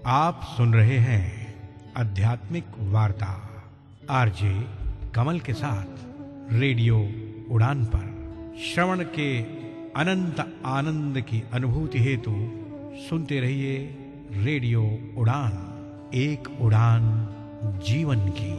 आप सुन रहे हैं आध्यात्मिक वार्ता आरजे कमल के साथ रेडियो उड़ान पर। श्रवण के अनंत आनंद की अनुभूति हेतु सुनते रहिए रेडियो उड़ान, एक उड़ान जीवन की।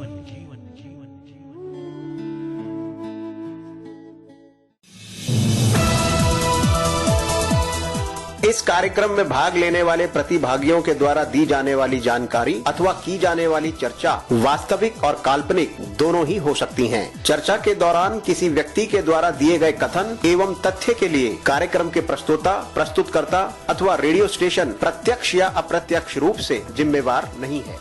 इस कार्यक्रम में भाग लेने वाले प्रतिभागियों के द्वारा दी जाने वाली जानकारी अथवा की जाने वाली चर्चा वास्तविक और काल्पनिक दोनों ही हो सकती हैं। चर्चा के दौरान किसी व्यक्ति के द्वारा दिए गए कथन एवं तथ्य के लिए कार्यक्रम के प्रस्तोता, प्रस्तुतकर्ता अथवा रेडियो स्टेशन प्रत्यक्ष या अप्रत्यक्ष रूप से जिम्मेवार नहीं है।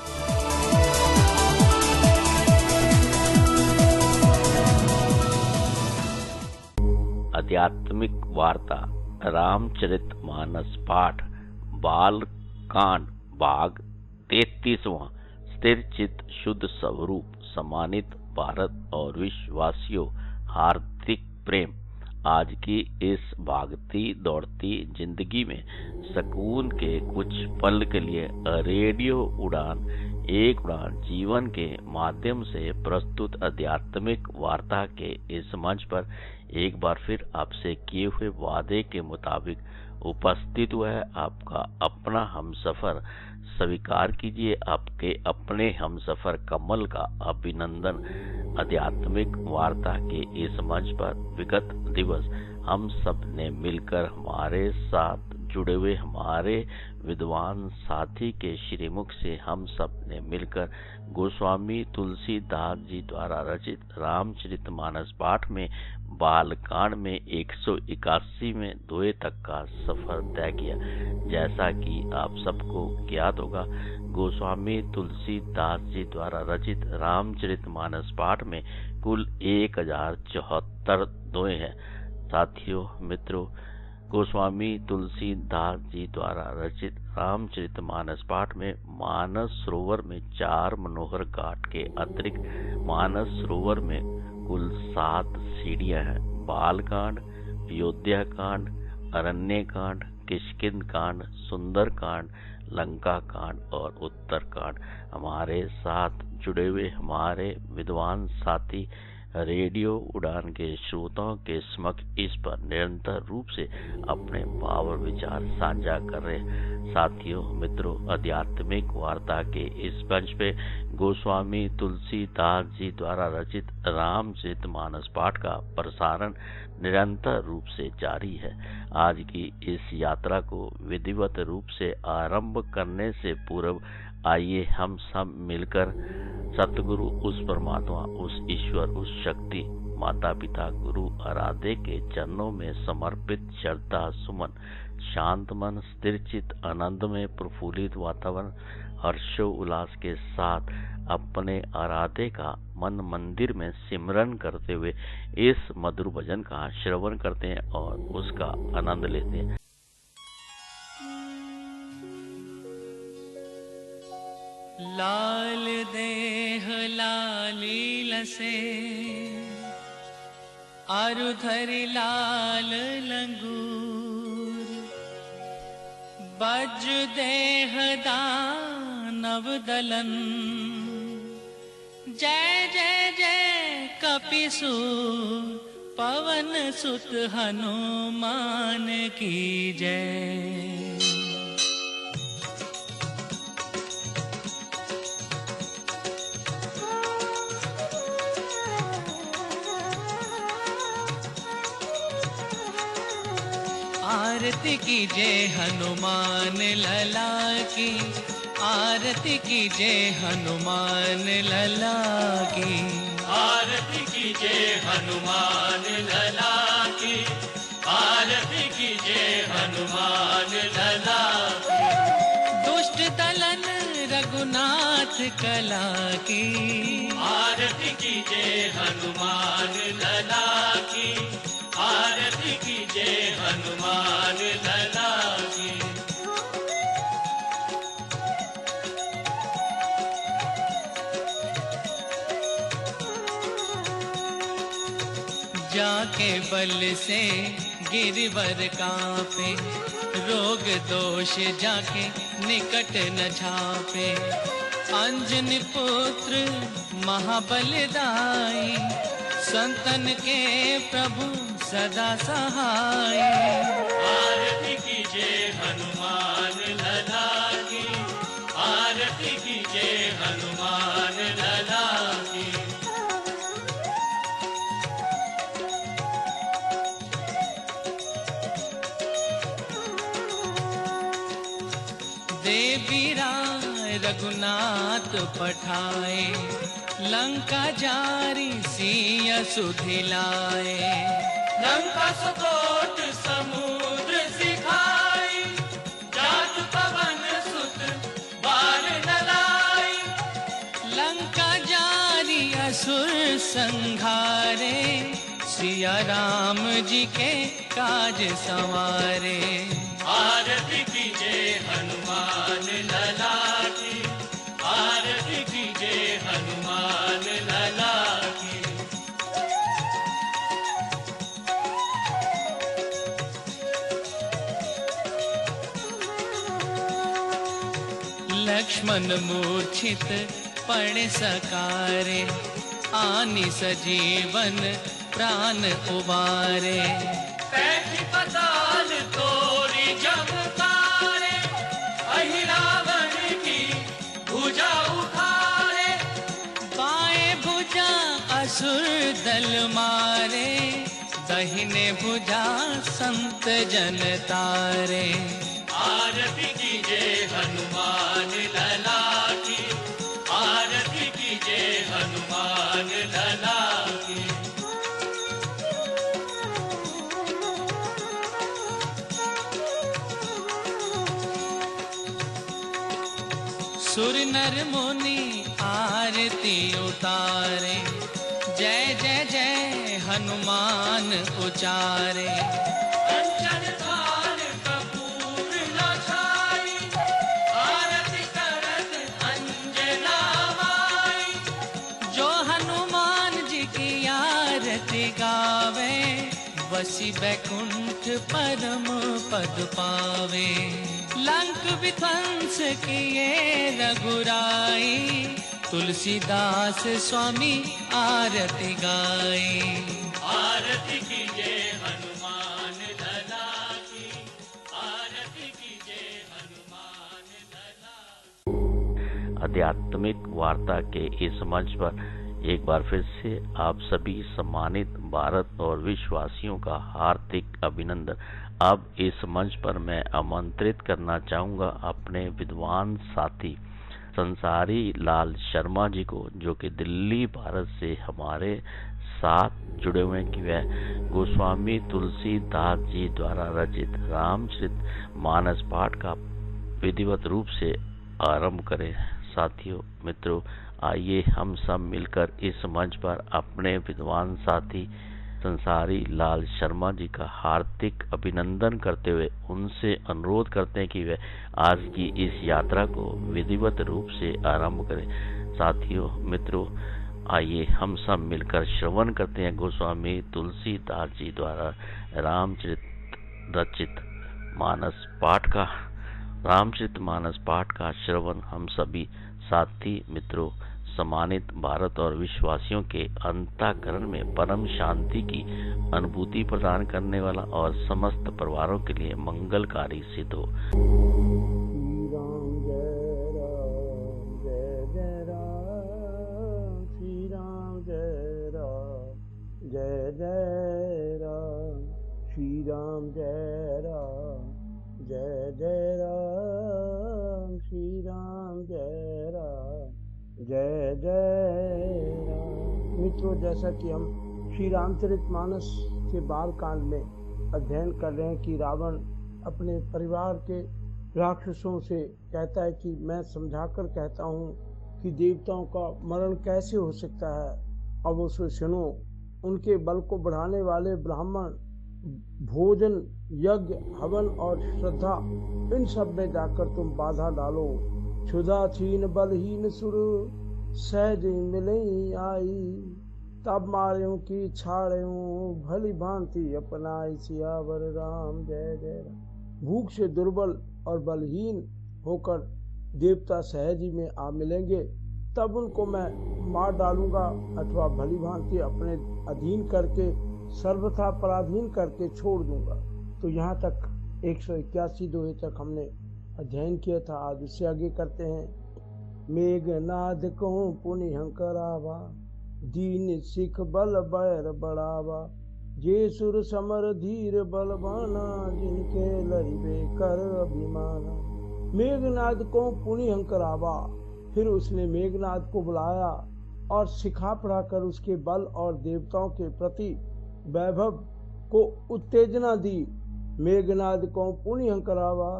आध्यात्मिक वार्ता रामचरितमानस पाठ बाल कांड भाग 33वां। स्थिर चित्त शुद्ध स्वरूप सम्मानित भारत और विश्ववासियों, हार्दिक प्रेम। आज की इस भागती दौड़ती जिंदगी में सुकून के कुछ पल के लिए रेडियो उड़ान, एक उड़ान जीवन के माध्यम से प्रस्तुत आध्यात्मिक वार्ता के इस मंच पर एक बार फिर आपसे किए हुए वादे के मुताबिक उपस्थित हुआ है आपका अपना हमसफर। स्वीकार कीजिए आपके अपने हमसफर कमल का अभिनंदन। आध्यात्मिक वार्ता के इस मंच पर विगत दिवस हम सब ने मिलकर हमारे साथ जुड़े हुए हमारे विद्वान साथी के श्रीमुख से हम सब ने मिलकर गोस्वामी तुलसीदास जी द्वारा रचित रामचरितमानस पाठ में बालकांड में 181 में दोहे तक का सफर तय किया। जैसा कि आप सबको ज्ञात होगा, गोस्वामी तुलसीदास जी द्वारा रचित रामचरितमानस पाठ में कुल 1074 दोहे हैं। साथियों, मित्रों, गोस्वामी तुलसीदास जी द्वारा रचित रामचरितमानस पाठ में मानस सरोवर में 4 मनोहर घाट के अतिरिक्त मानस सरोवर में कुल 7 सीढ़ियां हैं। बालकांड, अयोध्या कांड, अरण्य कांड, किष्किंध कांड, सुंदर कांड, लंका कांड और उत्तर कांड। हमारे साथ जुड़े हुए हमारे विद्वान साथी रेडियो उड़ान के श्रोताओं के समक्ष इस पर निरंतर रूप से अपने भाव और विचार साझा कर रहे हैं। साथियों, मित्रों, आध्यात्मिक वार्ता के इस मंच पे गोस्वामी तुलसीदास जी द्वारा रचित रामचरितमानस पाठ का प्रसारण निरंतर रूप से जारी है। आज की इस यात्रा को विधिवत रूप से आरंभ करने से पूर्व आइए हम सब मिलकर सतगुरु, उस परमात्मा, उस ईश्वर, उस शक्ति, माता पिता, गुरु आराध्य के चरणों में समर्पित श्रद्धा सुमन, शांत मन, स्थिर चित्त, आनंद में प्रफुल्लित वातावरण, हर्षो उल्लास के साथ अपने आराध्य का मन मंदिर में सिमरन करते हुए इस मधुर भजन का श्रवण करते हैं और उसका आनंद लेते हैं। लाल देह लाली लसे, आरुधरि लाल लंगूर, बज देह दानव दलन, जय जय जय कपिसूर, पवन सुत हनुमान की जय। आरती कीजिए हनुमान लला की, आरती कीजिए हनुमान लला की, आरती कीजिए हनुमान लला की, आरती कीजिए हनुमान लला की। दुष्ट दलन रघुनाथ कला की, आरती कीजिए हनुमान लला की, आरती कीजिए हनुमान लला की। जाके बल से गिरिवर कांपे, रोग दोष जाके निकट न झापे। अंजनी पुत्र महाबलदाई, संतन के प्रभु सदा सहाय। आरती कीजिए हनुमान लला की, आरती कीजिए हनुमान लला की। देवीरा रघुनाथ पठाए, लंका जारी सिया सुधिलाए। लंका सकोट समुद्र सिखाई, जात पवन सुत बार न लाई। लंका जारी असुर संघारे, सिया राम जी के काज संवारे। आरती कीजिए हनुमान लला की, आरती कीजिए हनुमान लला की। लक्ष्मण मूर्छित पड़े सकारे, आनि सजीवन प्राण उबारे। कैठी पताल तोरी जब तारे, अहि रावण की भुजा उखाड़े। बाएं भुजा असुर दल मारे, दाहिने भुजा संत जन तारे। आरती कीजिए हनुमान लला की, आरती कीजिए हनुमान लला की। सुर नर मुनि आरती उतारे, जय जय जय हनुमान उचारे। कंचन थाल कपूर न छाई, आरती करत अंजना माई। जो हनुमान जी की आरती गावे, वसी बैकुंठ परम पद पावे। लंक विध्वंस किए रघुराई, तुलसीदास स्वामी आरती गाई। आरती कीजिए हनुमान लला की, आरती कीजिए हनुमान लला। आध्यात्मिक वार्ता के इस मंच पर एक बार फिर से आप सभी सम्मानित भारत और विश्ववासियों का हार्दिक अभिनंदन। अब इस मंच पर मैं आमंत्रित करना चाहूँगा अपने विद्वान साथी संसारी लाल शर्मा जी को, जो कि दिल्ली भारत से हमारे साथ जुड़े हुए हैं कि वह गोस्वामी तुलसीदास जी द्वारा रचित रामचरित मानस पाठ का विधिवत रूप से आरंभ करें। साथियों, मित्रों, आइए हम सब मिलकर इस मंच पर अपने विद्वान साथी संसारी लाल शर्मा जी का हार्दिक अभिनंदन करते हुए उनसे अनुरोध करते हैं कि वे आज की इस यात्रा को विधिवत रूप से आरंभ करें। साथियों, मित्रों, आइए हम सब मिलकर श्रवण करते हैं गोस्वामी तुलसीदास जी द्वारा रामचरित रचित मानस पाठ का रामचरित मानस पाठ का श्रवण हम सभी साथी मित्रों, सम्मानित भारत और विश्ववासियों के अंतःकरण में परम शांति की अनुभूति प्रदान करने वाला और समस्त परिवारों के लिए मंगलकारी सिद्ध हो। श्री राम जय राम, जय जय राम। श्री राम जय राम, जय जय राम। श्री राम जय राम, जय जय राम। मित्रों, जैसा कि हम श्री रामचरितमानस के बाल कांड में अध्ययन कर रहे हैं कि रावण अपने परिवार के राक्षसों से कहता है कि मैं समझाकर कहता हूँ कि देवताओं का मरण कैसे हो सकता है। अब उसे सुनो, उनके बल को बढ़ाने वाले ब्राह्मण भोजन, यज्ञ, हवन और श्रद्धा, इन सब में जाकर तुम बाधा डालो। क्षुधाहीन बलहीन सुर सहज मिले आई, तब मार्यों की छाड़ें भली भांति अपनाई सियावर राम जय जय राम। भूख से दुर्बल और बलहीन होकर देवता सहज ही में आ मिलेंगे, तब उनको मैं मार डालूंगा अथवा भली भांति अपने अधीन करके सर्वथा पराधीन करके छोड़ दूंगा। तो यहाँ तक 181 दोहे तक हमने अध्ययन किया था। आज उससे आगे करते हैं। मेघनाद कहूँ पुनि हंकरावा, दीन सिख बल बैर बढ़ावा, जे सुर समर धीर बलवाना, जिनके लरिबे कर अभिमाना। मेघनाद को पुनि हंकरावा, फिर उसने मेघनाद को बुलाया और सिखा पढ़ाकर उसके बल और देवताओं के प्रति वैभव को उत्तेजना दी। मेघनाद को पुनि हंकरावा,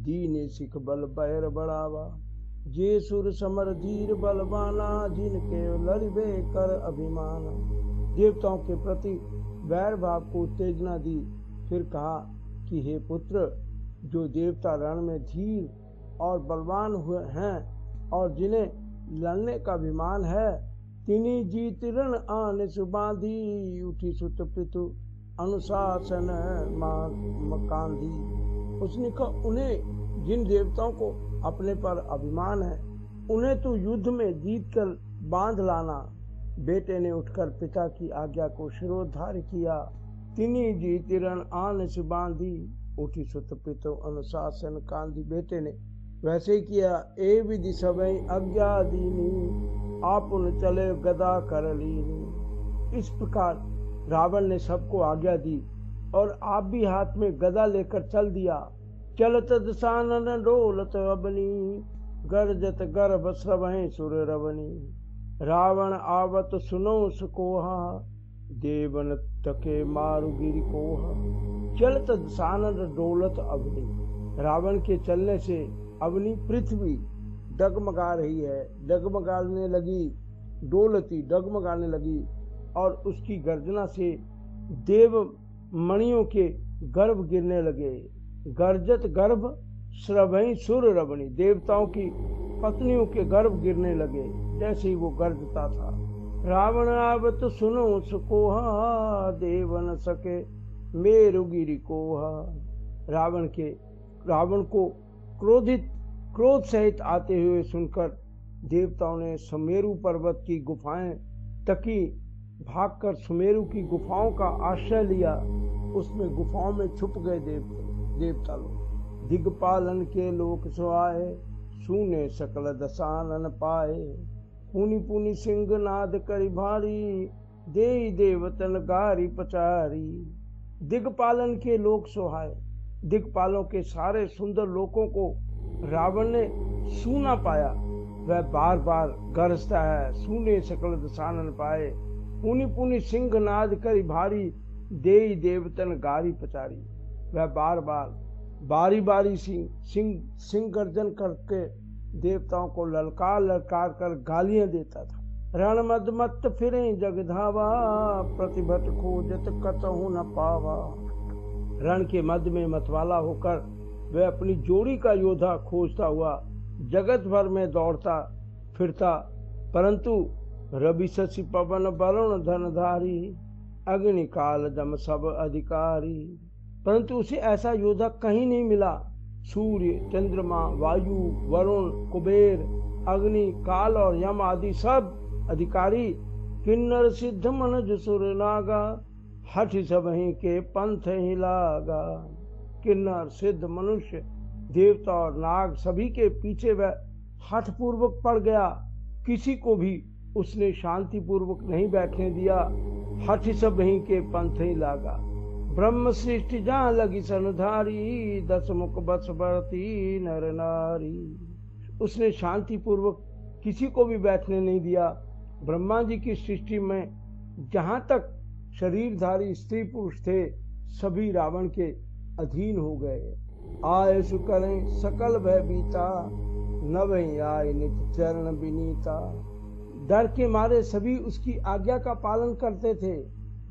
दीने सिख बल बैर बढ़ावा, जे सुर समर धीर बलवाना, जिनके लरिबे कर अभिमाना। देवताओं के प्रति वैर भाव को उत्तेजना दी। फिर कहा कि हे पुत्र, जो देवता रण में धीर और बलवान हुए हैं और जिन्हें लड़ने का अभिमान है, तिनी जीत रण आने सुबांधी, उठी सुत पितु अनुशासन मकांधी। उसने कहा उन्हें, जिन देवताओं को अपने पर अभिमान है, उन्हें तू युद्ध में जीत कर बांध लाना। बेटे ने उठकर पिता की आज्ञा को शिरोधार्य किया। तिनी जीत रण आने सुबांधी, उठी सुत पितु अनुशासन कांधी। बेटे ने वैसे ही किया। ए विधि सबई आज्ञा दीनी, आपुन चले गदा कर लीनी। इस प्रकार रावण ने सबको आज्ञा दी और आप भी हाथ में गदा लेकर चल दिया। चलत दसानन डोलत अबनी, गरजत गर्भ स्रवहि सुर रवनी। रावण आवत सुनो सुकोहा, देवन तके मारु गिरि कोहा। चलत दसानन डोलत अबनी, रावण के चलने से अवनी पृथ्वी डगमगा रही है, डगमगाने लगी। डोलती डगमगाने लगी और उसकी गर्जना से देव मणियों के गर्भ गिरने लगे। गर्जत गर्भ स्रवहि सुर रवनी, देवताओं की पत्नियों के गर्भ गिरने लगे जैसे ही वो गर्जता था। रावण आवत सुनो सुकोहा, देवन सके मेरु गिरि कोहा। रावण को क्रोध सहित आते हुए सुनकर देवताओं ने सुमेरु पर्वत की गुफाएं तकी। भागकर सुमेरु की गुफाओं का आश्रय लिया। उसमें गुफाओं में छुप गए देवता लोग। दिग्पालन के लोक सुहाए, सुने सकल दसानन पाए। पुनि पुनि सिंह नाद करि भारी, देई देवतन गारी पचारी। दिग्पालन के लोक सुहाए, दिग्पालों के सारे सुंदर लोकों को रावण ने सूना पाया। वह बार बार गरजता है। सूने सकल दसानन पाए, पुनि पुनि सिंह नाद करि भारी, देई देवतन गारी पचारी। वह बार बार बारी बारी सिंह गर्जन करके देवताओं को ललकार कर गालियां देता था। रण मद मत फिरे जगधावा, प्रतिभट खोजत कतहु न पावा। रण के मध्य में मतवाला होकर वह अपनी जोड़ी का योद्धा खोजता हुआ जगत भर में दौड़ता फिरता, परंतु रवि शशि पवन वरुण धनधारी, अग्नि काल दम सब अधिकारी। परंतु उसे ऐसा योद्धा कहीं नहीं मिला। सूर्य, चंद्रमा, वायु, वरुण, कुबेर, अग्नि, काल और यम आदि सब अधिकारी। किन्नर सिद्ध मनज सुर नागा, हठ सबहि के पंथ ही लागा। किन्नर, सिद्ध, मनुष्य, देवता और नाग सभी के पीछे वह हठ पूर्वक पड़ गया। किसी को भी उसने शांति पूर्वक नहीं बैठने दिया। हठ सबहि के पंथ ही लागा। ब्रह्म सृष्टि जहाँ लगी सनधारी, दस मुख बस बरती नर नारी। उसने शांति पूर्वक किसी को भी बैठने नहीं दिया। ब्रह्मा जी की सृष्टि में जहाँ तक शरीरधारी स्त्री पुरुष थे, सभी रावण के अधीन हो गए। आय सुकरें सकल भय बीता, नवहि आय नित चरण विनीता। डर के मारे सभी उसकी आज्ञा का पालन करते थे।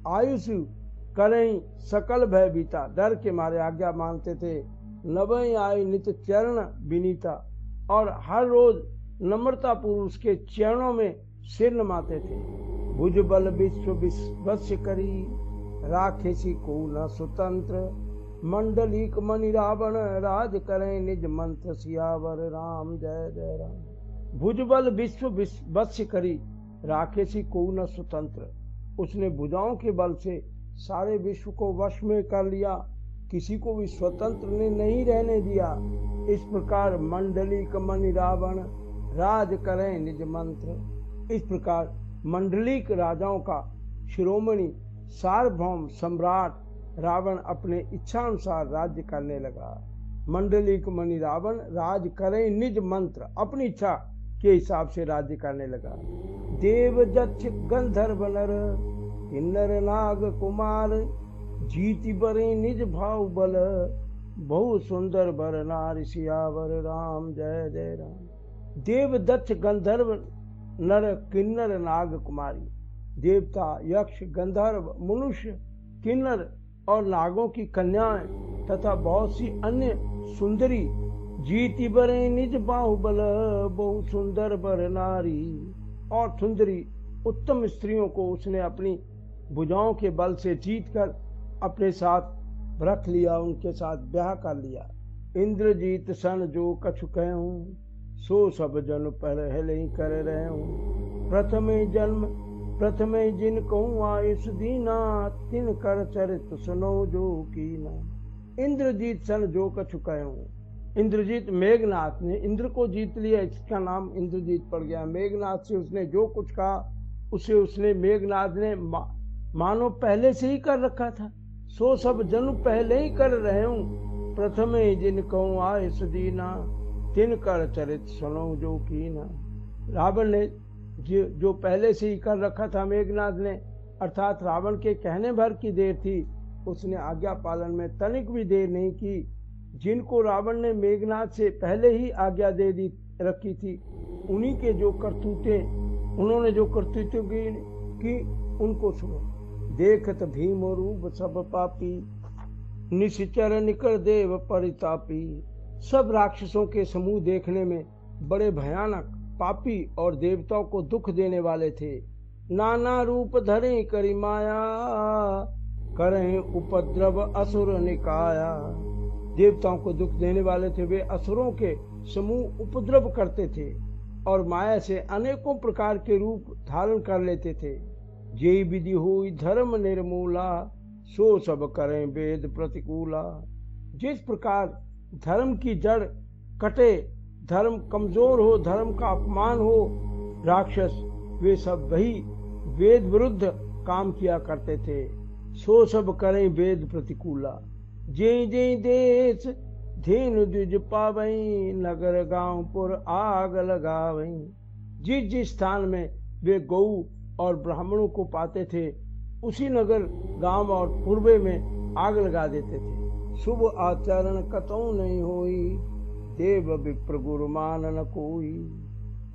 आयुष करें सकल भय बीता, डर के मारे आज्ञा मानते थे। नवहि आय नित चरण विनीता, और हर रोज नम्रता पूर्वक उसके चरणों में सिर नमाते थे। भुजबल विश्व वश्य करी, राखेसी को न स्वतंत्र, मंडलीक मणि रावण, राज करें निज मंत्र, सियावर राम जय जय राम। भुजबल विश्व वश्य करी, राखेसी को न स्वतंत्र, उसने भुजाओं के बल से सारे विश्व को वश में कर लिया, किसी को भी स्वतंत्र ने नहीं रहने दिया। इस प्रकार मंडलीक मणि रावण, राज करें निज मंत्र। इस प्रकार मंडलीक राजाओं का शिरोमणि सार्वभौम सम्राट रावण अपने इच्छा अनुसार राज्य करने लगा। मंडलीक मणि रावण राज करें निज मंत्र, अपनी इच्छा के हिसाब से राज्य करने लगा। देव दक्ष गंधर्व नर, किन्नर नाग कुमार, जीति बरे निज भाव बल, बहु सुंदर बर नार, सियावर राम जय जय राम। देव दक्ष गंधर्व नर, किन्नर नाग कुमारी, देवता यक्ष गंधर्व मनुष्य किन्नर और नागों की कन्याएं तथा बहुत सी अन्य सुंदरी, जीति बरे निज बाहुबल, बहु सुंदर बर नारी, और सुंदरी उत्तम स्त्रियों को उसने अपनी भुजाओं के बल से जीतकर अपने साथ रख लिया, उनके साथ ब्याह कर लिया। इंद्रजीत सन जो कछु कहूं, सो सब जन पहले ही कर रहे हूं। प्रथमे जिन कहूँ आयुष दीना, तिन कर चरित सुनो जो कीना। इंद्रजीत सन जो कछु कहूं, इंद्रजीत मेघनाथ ने इंद्र को जीत लिया, इसका नाम इंद्रजीत पड़ गया। मेघनाथ से उसने जो कुछ कहा उसे उसने मेघनाथ ने मानो पहले से ही कर रखा था। सो सब जन पहले ही कर रहे हूँ। प्रथमे जिन कहूँ आयुष दीना, तिन कर चरित सुनो जो कीना। रावण ने जो पहले से ही कर रखा था मेघनाथ ने, अर्थात रावण के कहने भर की देर थी, उसने आज्ञा पालन में तनिक भी देर नहीं की। जिनको रावण ने मेघनाथ से पहले ही आज्ञा दे दी रखी थी, उन्हीं के जो करतूते उन्होंने जो करतूते की उनको सुनो। देखत भीम रूप सब पापी, निश्चर निकर देव परितापी। सब राक्षसों के समूह देखने में बड़े भयानक, पापी और देवताओं को दुख देने वाले थे। नाना रूप धरे करी माया, करें उपद्रव असुर निकाया। देवताओं को दुख देने वाले थे, वे असुरों के समूह उपद्रव करते थे और माया से अनेकों प्रकार के रूप धारण कर लेते थे। जेई विधि हुई धर्म निर्मूला, सो सब करें वेद प्रतिकूला। जिस प्रकार धर्म की जड़ कटे, धर्म कमजोर हो, धर्म का अपमान हो, राक्षस वे सब वही वेद विरुद्ध काम किया करते थे। सो सब करें वेद प्रतिकूला। जे जे देश धेनु द्विज पावई, नगर गांव पुर आग लगावई। जिस जिस स्थान में वे गौ और ब्राह्मणों को पाते थे, उसी नगर गांव और पूर्वे में आग लगा देते थे। शुभ आचरण कतौ नहीं होई, देव विप्र गुरु मान न कोई।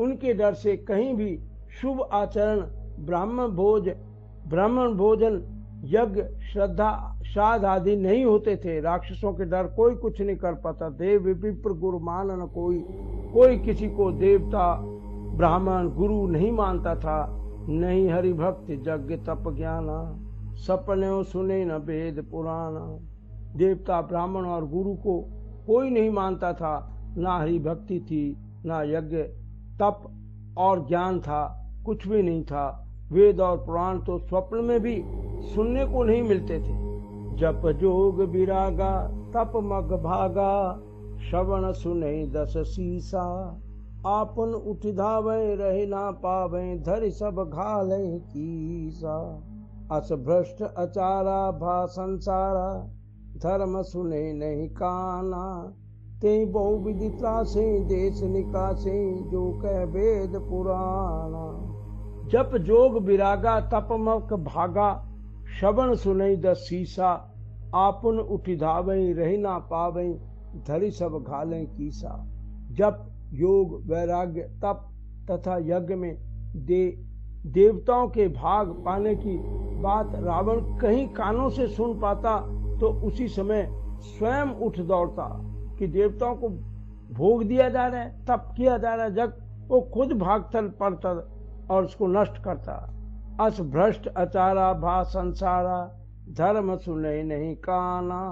उनके डर से कहीं भी शुभ आचरण, ब्राह्मण भोजन, यज्ञ, श्रद्धा, श्राद्ध आदि नहीं होते थे। राक्षसों के डर कोई कुछ नहीं कर पाता। देव विप्र गुरु मान न कोई किसी को देवता, ब्राह्मण, गुरु नहीं मानता था। नहीं हरि भक्ति यज्ञ तप ज्ञाना, सपने सुने न वेद पुराना। देवता, ब्राह्मण और गुरु को कोई नहीं मानता था। ना हरि भक्ति थी, ना यज्ञ, तप और ज्ञान था, कुछ भी नहीं था। वेद और पुराण तो स्वप्न में भी सुनने को नहीं मिलते थे। जप जोग विरागा, तप मग भागा, श्रवण सुने दस सीसा। आपन उठ धावे रहे ना पावे, धरि सब घाले कीसा। अस भ्रष्ट अचारा भा संसारा, धर्म सुने नहीं काना। ते बहु विधि त्रासे, देश निकासे, जो कह वेद पुराना। जप जोग विरागा, तप मग भागा, श्रवण सुनई दस सीसा। आपन उठी धावई रही ना पावई, धरि सब घालें कीसा। जप, योग, वैराग्य, तप तथा यज्ञ में देवताओं के भाग पाने की बात रावण कहीं कानों से सुन पाता तो उसी समय स्वयं उठ दौड़ता कि देवताओं को भोग दिया जा रहा है, तप किया जा रहा है। जब वो खुद भाग चल पड़ता और उसको नष्ट करता। अस भ्रष्ट अचारा भा संसारा, धर्म सुने नहीं काना,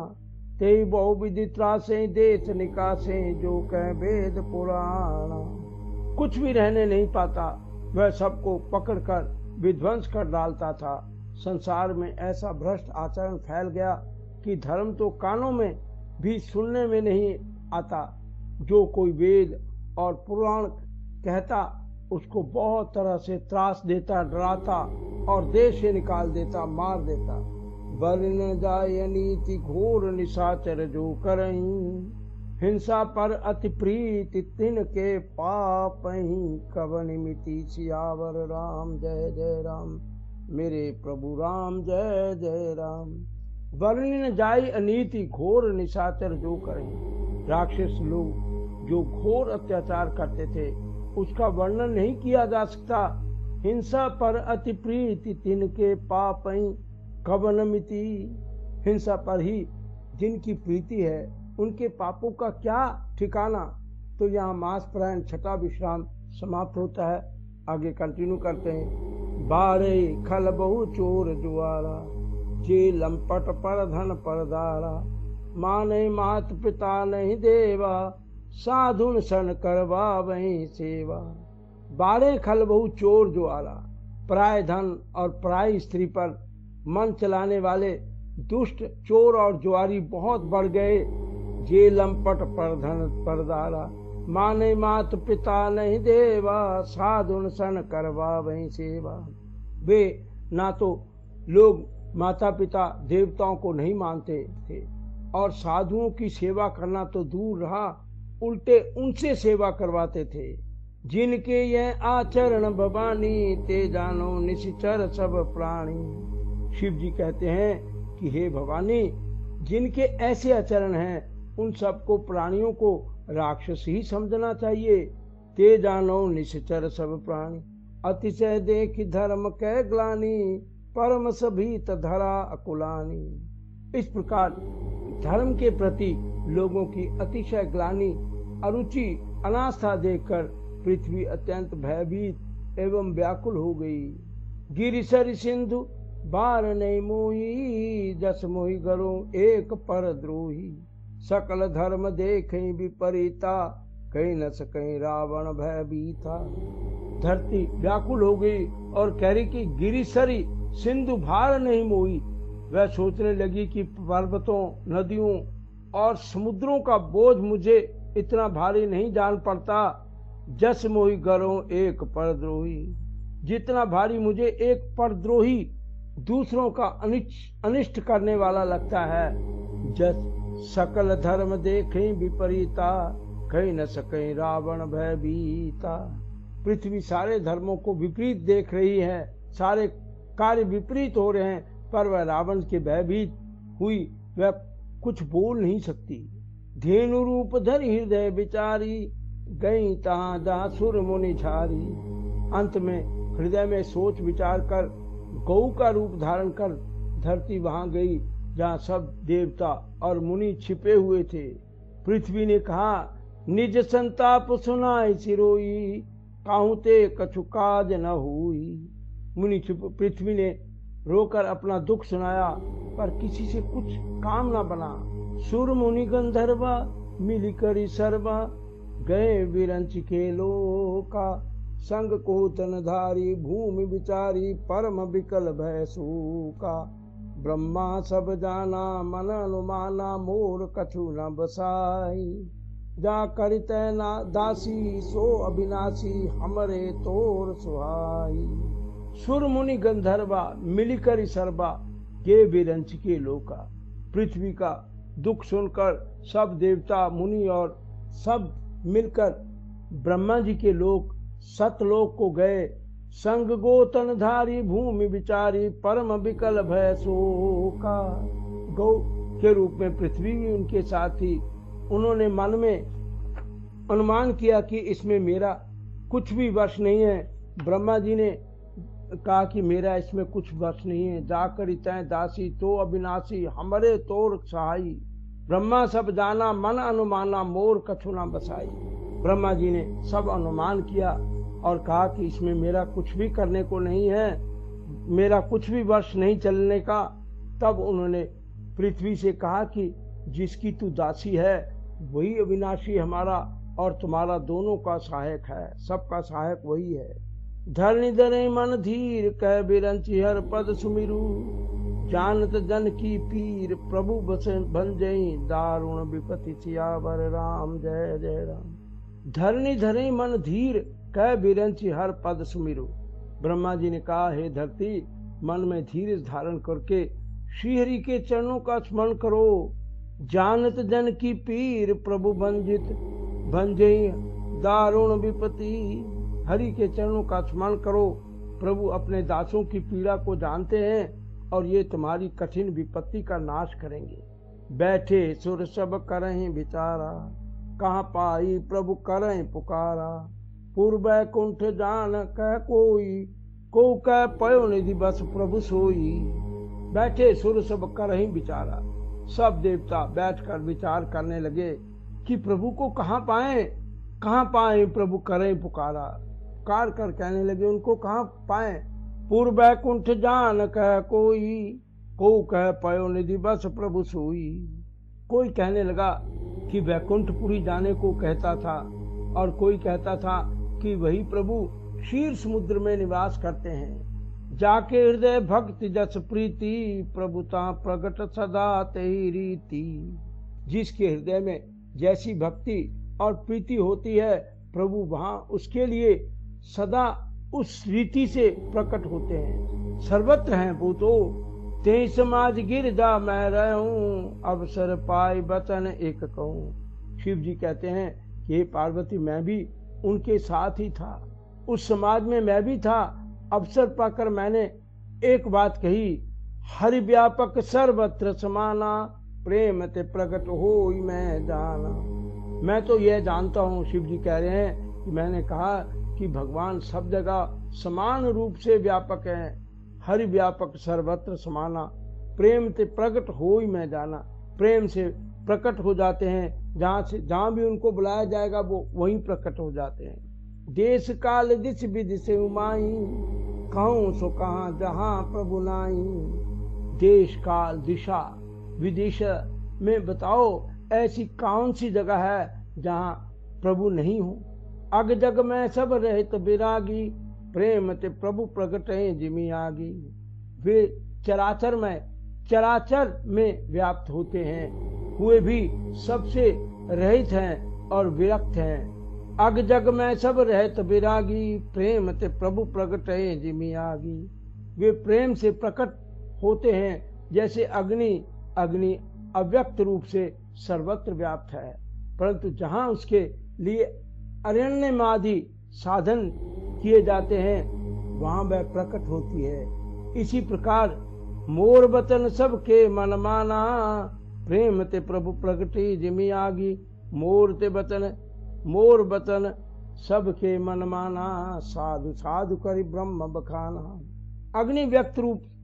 ते बहु विधि त्रासे देश निकासे, जो कह वेद पुराण। कुछ भी रहने नहीं पाता, वह सबको पकड़कर विध्वंस कर डालता था। संसार में ऐसा भ्रष्ट आचरण फैल गया कि धर्म तो कानों में भी सुनने में नहीं आता। जो कोई वेद और पुराण कहता उसको बहुत तरह से त्रास देता, डराता और देश से निकाल देता, मार देता। वर्ण जाय नीति घोर निशाचर जो करहीं, हिंसा पर अति प्रीति तिनके पापहीं, कवन मिति सियावर राम जय जय राम, मेरे प्रभु राम जय जय राम। वर्णन जाय अनीति घोर निशाचर जो करें, राक्षस लोग जो घोर अत्याचार करते थे उसका वर्णन नहीं किया जा सकता। हिंसा पर अति प्रीति तिनके पापहीं, कवन मिति, हिंसा पर ही जिनकी प्रीति है उनके पापों का क्या ठिकाना। तो यहाँ मासपरायण छठा विश्राम समाप्त होता है। आगे कंटिन्यू करते हैं। बारे खल बहु चोर जुआरा, जे लंपट पर धन पर दारा, माने मात पिता नहीं देवा, साधुन सन करवा वही सेवा। बारे खल बहु चोर जुआरा, पराय धन और पराई स्त्री पर मन चलाने वाले दुष्ट चोर और जुआरी बहुत बढ़ गए। जे लंपट पर धन पर दारा, माने मात पिता नहीं देवा, साधुन सन करवा वही सेवा। वे ना तो लोग माता पिता देवताओं को नहीं मानते थे और साधुओं की सेवा करना तो दूर रहा, उल्टे उनसे सेवा करवाते थे। जिनके यह आचरण भवानी, ते जानो निश्चर सब प्राणी। शिव जी कहते हैं कि हे भवानी, जिनके ऐसे आचरण हैं उन सबको प्राणियों को राक्षस ही समझना चाहिए। ते जानो निश्चर सब प्राणी, अतिशय देख धर्म कै ग्लानि, परम सभीत धरा अकुलानी। इस प्रकार धर्म के प्रति लोगों की अतिशय ग्लानि, अरुचि, अनास्था देखकर पृथ्वी अत्यंत भयभीत एवं व्याकुल हो गई। गिरिसर सिंधु बार नहीं मोही, जस मोहि गरो एक पर द्रोही। सकल धर्म देखें विपरीता, कहीं न सकहीं रावण भयभीता। धरती व्याकुल हो गई और कह रही कि गिरिसरी सिंधु भार नहीं मोही। वह सोचने लगी कि पर्वतों, नदियों और समुद्रों का बोझ मुझे इतना भारी नहीं जान पड़ता। जस मोहि गरो एक परद्रोही, जितना भारी मुझे एक परद्रोही दूसरों का अनिष्ट करने वाला लगता है। जस सकल धर्म देखें विपरीता, कहीं न सकें रावण भयभीता। पृथ्वी सारे धर्मों को विपरीत देख रही है, सारे कार्य विपरीत हो रहे हैं, पर वह रावण के भयभीत हुई, वह कुछ बोल नहीं सकती। धेनु रूप धर हृदय विचारी, गई तहाँ जहाँ सुर मुनि झारी। अंत में हृदय में सोच विचार कर गौ का रूप धारण कर धरती वहां गई जहाँ सब देवता और मुनि छिपे हुए थे। पृथ्वी ने कहा, निज संताप सुनाई सिरोई, काहू ते कछु काज न हुई। मुनि पृथ्वी ने रोकर अपना दुख सुनाया, पर किसी से कुछ काम न बना। सुर मुनि गंधर्वा मिली करी सर्वा, गए विरंच के लोका। संग को तनधारी भूमि विचारी, परम विकल भय सूका। ब्रह्मा सब जाना मन अनुमाना, मोर कछु न बसाई। जा करित ना दासी सो अविनाशी, हमरे तोर सुहाई। सुर मुनि गंधर्वा मिलिकर सर्वा, गे विरंच के लोका। पृथ्वी का दुख सुनकर सब देवता मुनि और सब मिलकर ब्रह्मा जी के लोक सतलोक को गए। संग गोतन धारी भूमि विचारी, परम विकल भय शोका। गौ के रूप में पृथ्वी भी उनके साथ थी। उन्होंने मन में अनुमान किया कि इसमें मेरा कुछ भी वश नहीं है। ब्रह्मा जी ने कहा कि मेरा इसमें कुछ वश नहीं है। जाकर तय दासी तो अविनाशी, हमरे तोर सहाई। ब्रह्मा सब जाना मन अनुमाना, मोर कछु न बसाई। ब्रह्मा जी ने सब अनुमान किया और कहा कि इसमें मेरा कुछ भी करने को नहीं है, मेरा कुछ भी वश नहीं चलने का। तब उन्होंने पृथ्वी से कहा कि जिसकी तू दासी है वही अविनाशी हमारा और तुम्हारा दोनों का सहायक है, सबका सहायक वही है। धरणी धरे मन धीर कह बिरंची हर पद सुमिरू, जानत जन की पीर प्रभु बस भंजई, दारुण विपति सियावर राम जय जय राम। धरणी धरे मन धीर कह बिरंची हर पद सुमिरू। ब्रह्मा जी ने कहा, हे धरती, मन में धीरज धारण करके श्री हरि के चरणों का स्मरण करो। जानत जन की पीर प्रभु भंजित भंजई, दारुण विपति। हरि के चरणों का स्मरण करो, प्रभु अपने दासों की पीड़ा को जानते हैं और ये तुम्हारी कठिन विपत्ति का नाश करेंगे। बैठे सुर सब करहीं विचारा, कहाँ पाई प्रभु करहीं पुकारा। पूर्व कुंठ जान कह कोई, को कह पयो निधि बस प्रभु सोई। बैठे सुर सब करहीं विचारा, सब देवता बैठकर विचार करने लगे कि प्रभु को कहाँ पाए प्रभु करें पुकारा। पुकार कर कहने लगे उनको कहाँ पाए। पूर्व कुंठ जान कह कोई, को कह पयो निधि बस प्रभु सोई। कोई कहने लगा कि वैकुंठपुरी जाने को कहता था और कोई कहता था कि वही प्रभु क्षीर समुद्र में निवास करते हैं। जाके हृदय भक्ति जस प्रीति, प्रभुता प्रगट सदा तेरी रीति। जिसके हृदय में जैसी भक्ति और प्रीति होती है प्रभु वहां उसके लिए सदा उस रीति से प्रकट होते हैं। सर्वत्र हैं वो तो, ते समाज गिरजा मैं रहूं, अवसर पाए बचन एक कहूं। शिव जी कहते हैं कि हे पार्वती, मैं भी उनके साथ ही था, उस समाज में मैं भी था। अवसर पाकर मैंने एक बात कही, हरि व्यापक सर्वत्र समाना, प्रेम ते प्रकट होई मैं जाना। मैं तो यह जानता हूँ, शिव जी कह रहे हैं कि मैंने कहा कि भगवान सब जगह समान रूप से व्यापक है। हरि व्यापक सर्वत्र समाना, प्रेम ते प्रकट होई मैं जाना। प्रेम से प्रकट हो जाते हैं, जहाँ भी उनको बुलाया जाएगा वो वहीं प्रकट हो जाते हैं। देश काल दिश विधि से उमाई, कहूँ सो कहाँ जहाँ प्रभु नाई। देश काल दिशा विदिशा में बताओ ऐसी कौन सी जगह है जहाँ प्रभु नहीं हो। अग जग में सब रहित विरागी, प्रेम ते प्रभु प्रगट जिमी आगी। वे चराचर में व्याप्त होते हैं, हुए भी सबसे रहित हैं और विरक्त हैं। अग जग में सब रहत विरागी, प्रेम ते प्रभु प्रगट जिमी आगी। वे प्रेम से प्रकट होते हैं जैसे अग्नि अव्यक्त रूप से सर्वत्र व्याप्त है, परंतु जहाँ उसके लिए अरण्यमादि साधन किए जाते हैं वहाँ वह प्रकट होती है। इसी प्रकार मोर बतन सबके मन माना, प्रेम ते प्रभु प्रगटी जिमी आगी। मोर बतन सबके मन माना, साधु साधु करि ब्रह्म बखाना। अग्नि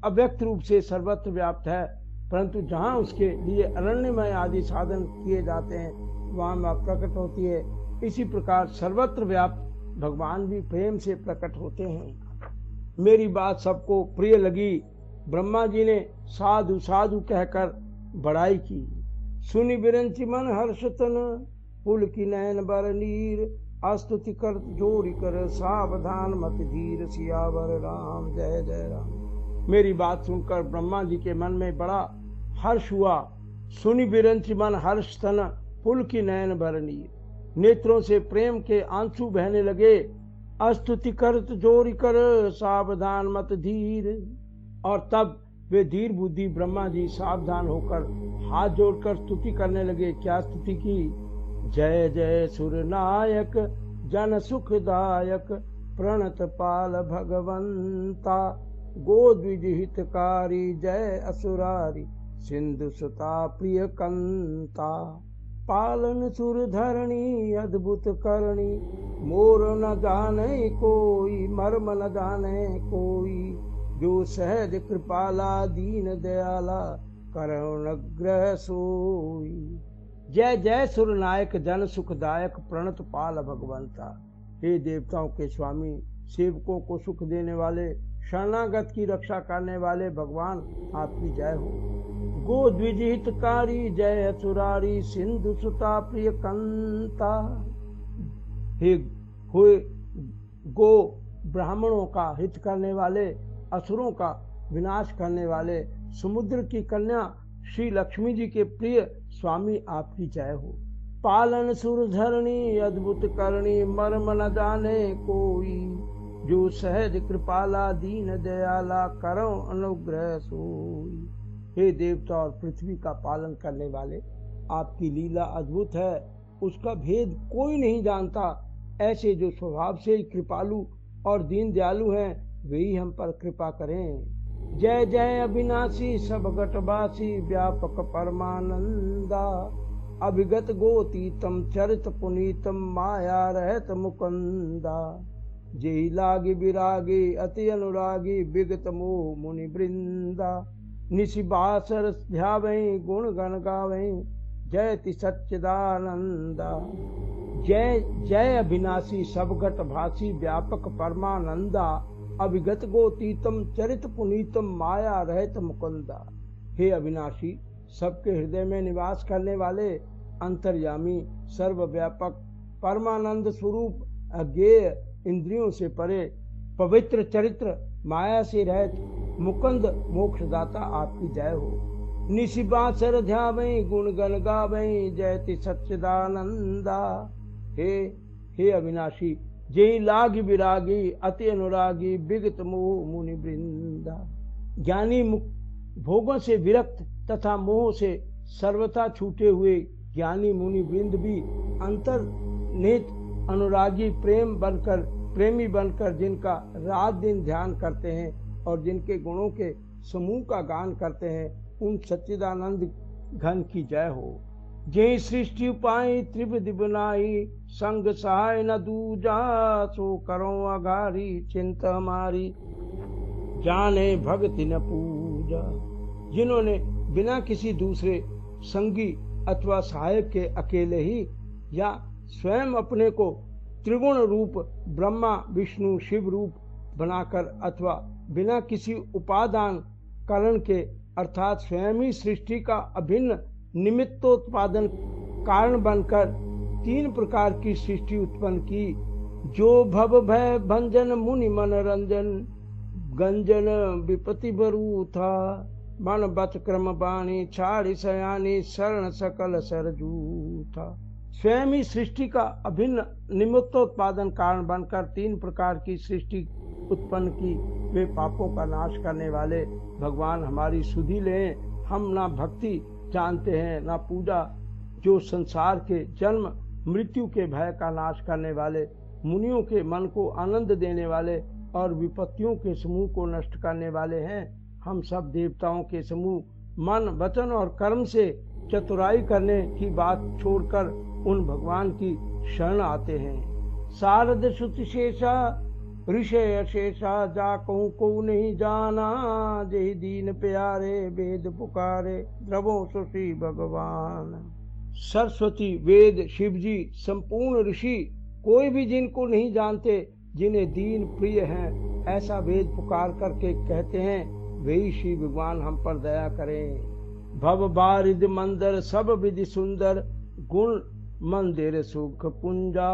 अव्यक्त रूप से सर्वत्र व्याप्त है, परंतु जहाँ उसके लिए अरण्यमय आदि साधन किए जाते हैं वहाँ वह प्रकट होती है। इसी प्रकार सर्वत्र व्याप्त भगवान भी प्रेम से प्रकट होते हैं। मेरी बात सबको प्रिय लगी। ब्रह्मा जी ने साधु साधु कहकर बड़ाई की। सुनि बिरंची मन हर्षतन, पुल की नयन बर नीर। अस्तुति कर जोरी कर सावधान मत धीर, सियावर राम जय जय राम। मेरी बात सुनकर ब्रह्मा जी के मन में बड़ा हर्ष हुआ। सुनि बिरंची मन हर्षतन, पुल की नयन बर नीर। नेत्रों से प्रेम के आंसू बहने लगे। अस्तुति करत जोरी कर सावधान मत धीर। और तब वे धीर बुद्धि ब्रह्मा जी सावधान होकर हाथ जोड़कर स्तुति करने लगे। क्या स्तुति की? जय जय सुर नायक जन सुखदायक, प्रणत पाल भगवंता। गोद्विज हितकारी जय असुरारी, सिंधु सुता प्रिय कंता। पालन सुर धरणी अद्भुत करणी, मोर न जाने कोई मर्म न जाने कोई। जो सहज कृपाला दीन दयाला, करुणग्रह सोई। जय जय सुर नायक जन सुखदायक, प्रणत पाल भगवंता। हे देवताओं के स्वामी, सेवकों को सुख देने वाले, शरणागत की रक्षा करने वाले भगवान आपकी जय हो। गो द्विज हितकारी जय असुरारी सिंधु सुता प्रिय कंता। हे हुए गो ब्राह्मणों का हित करने वाले, असुरों का विनाश करने वाले, समुद्र की कन्या श्री लक्ष्मी जी के प्रिय स्वामी आपकी जय हो। पालन सुर धरणी अद्भुत करणी मर्म न जाने कोई, जो सहज कृपाला दीन दयाला करो अनुग्रह सोई। हे देवता और पृथ्वी का पालन करने वाले, आपकी लीला अद्भुत है, उसका भेद कोई नहीं जानता। ऐसे जो स्वभाव से कृपालु और दीन दयालु हैं, वे ही हम पर कृपा करें। जय जय अविनाशी सब घटवासी व्यापक परमानंदा, अभिगत गोतीतम चरित पुनीतम माया रहत मुकुंदा। जेहि लागी विरागी अति अनुरागी विगत मोह मुनि वृंदा, निशि बासर ध्यावै गुण गण गावै जयति सच्चिदानंदा। जय जय अविनाशी सबघट भासी व्यापक परमानंदा, अभिगत गोतीतम चरित पुनीतम माया रहत मुकुंदा। हे अविनाशी, सबके हृदय में निवास करने वाले, अंतर्यामी, सर्वव्यापक, परमानंद स्वरूप, अज्ञेय, इंद्रियों से परे, पवित्र चरित्र, माया से रहित, मुकुंद मोक्षदाता आपकी जय हो। निशि बासर ध्यावै गुण गण गावै जयति सच्चिदानंदा। हे अविनाशी, जय लाग विरागी अति अनुरागी विगत मोह मुनि वृंदा। ज्ञानी भोगों से विरक्त तथा मोह से सर्वथा छूटे हुए ज्ञानी मुनि वृंद भी अंतर्निहित अनुरागी प्रेमी बनकर जिनका रात दिन ध्यान करते हैं और जिनके गुणों के समूह का गान करते हैं, उन सच्चिदानंद घन की जय हो। जय सृष्टि उपाय त्रिविध बनाई संग सहाय न दूजा, सो करो अघारी चिंता हमारी जाने भक्ति न पूजा। जिन्होंने बिना किसी दूसरे संगी अथवा सहायक के अकेले ही या स्वयं अपने को त्रिगुण रूप ब्रह्मा विष्णु शिव रूप बनाकर अथवा बिना किसी उपादान कारण के अर्थात स्वयं ही सृष्टि का अभिन्न निमित्तोत्पादन कारण बनकर 3 प्रकार की सृष्टि उत्पन्न की। जो भव भय भंजन मुनि मनोरंजन गंजन विपति बरू था, मन बच क्रम बाणी छाड़ी सयानी शरण सकल सरजू था। स्वयं ही सृष्टि का अभिन्न निमित्तोत्पादन कारण बनकर 3 प्रकार की सृष्टि उत्पन्न की। वे पापों का नाश करने वाले भगवान हमारी सुधि लें। हम ना भक्ति जानते हैं ना पूजा। जो संसार के जन्म मृत्यु के भय का नाश करने वाले, मुनियों के मन को आनंद देने वाले और विपत्तियों के समूह को नष्ट करने वाले हैं। हम सब देवताओं के समूह मन वचन और कर्म से चतुराई करने की बात छोड़कर उन भगवान की शरण आते हैं। शारद सुत शेषा ऋषय अशेषा जा कहूँ को नहीं जाना, जय दीन प्यारे वेद पुकारे द्रवो सुशी भगवान। सरस्वती वेद शिवजी संपूर्ण ऋषि कोई भी जिनको नहीं जानते, जिन्हें दीन प्रिय हैं, ऐसा वेद पुकार करके कहते हैं, वही श्री भगवान हम पर दया करें। भव बारिद मंदर सब विधि सुंदर गुण मंदिर सुख पुंजा,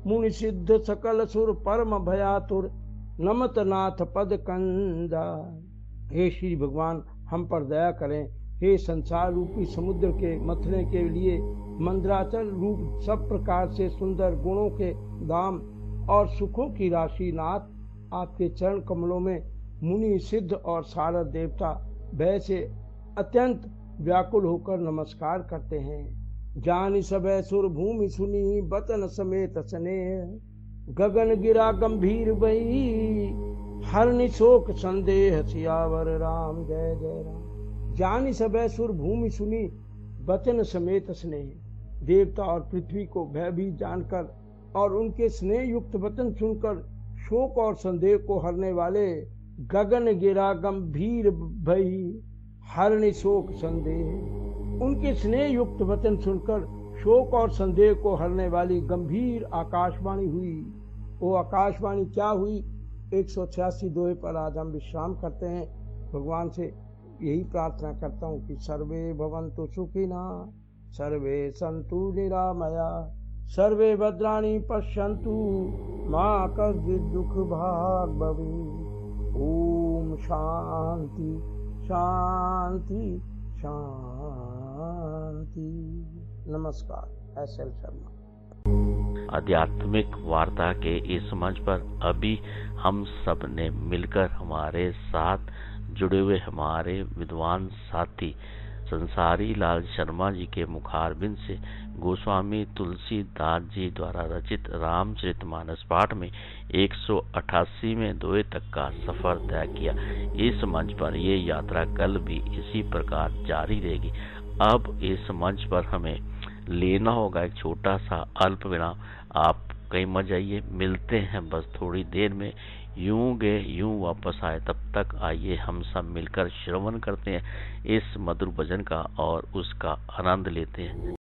मुनि सिद्ध सकल सुर परम भयातुर नमत नाथ पद कंजा। हे श्री भगवान हम पर दया करें। हे संसार रूपी समुद्र के मथने के लिए मंदराचल रूप सब प्रकार से सुंदर गुणों के दाम और सुखों की राशि नाथ, आपके चरण कमलों में मुनि सिद्ध और सारद देवता भय से अत्यंत व्याकुल होकर नमस्कार करते हैं। जानि सबे सुर भूमि सुनी बतन समेत स्नेह, गगन गिरा गंभीर बही हर शोक संदेह सियावर राम जय जय राम। जानि सबे सुर भूमि सुनी बचन समेत स्नेह, देवता और पृथ्वी को भयभीत जानकर और उनके स्नेह युक्त वचन सुनकर शोक और संदेह को हरने वाले, गगन गिरा गंभीर भई हर शोक संदेह। उनके स्नेह युक्त वचन सुनकर शोक और संदेह को हरने वाली गंभीर आकाशवाणी हुई। वो आकाशवाणी क्या हुई 186 दोहे पर आज हम विश्राम करते हैं। भगवान से यही प्रार्थना करता हूँ कि सर्वे भवन्तु सुखिनः, सर्वे सन्तु निरामया, सर्वे भद्राणि पश्यन्तु, मा कश्चित् दुःखभाग् भवेत्। ओम शांति शांति शांति। नमस्कार। SL शर्मा। आध्यात्मिक वार्ता के इस मंच पर अभी हम सब ने मिलकर हमारे साथ जुड़े हुए हमारे विद्वान साथी संसारी लाल शर्मा जी के मुखारबिंद से गोस्वामी तुलसीदास जी द्वारा रचित रामचरितमानस पाठ में 188वें दोहे तक का सफर तय किया। इस मंच पर ये यात्रा कल भी इसी प्रकार जारी रहेगी। अब इस मंच पर हमें लेना होगा एक छोटा सा अल्प विराम। आप कहीं मत जाइए, मिलते हैं बस थोड़ी देर में। यूं गए यूं वापस आए। तब तक आइए हम सब मिलकर श्रवण करते हैं इस मधुर भजन का और उसका आनंद लेते हैं।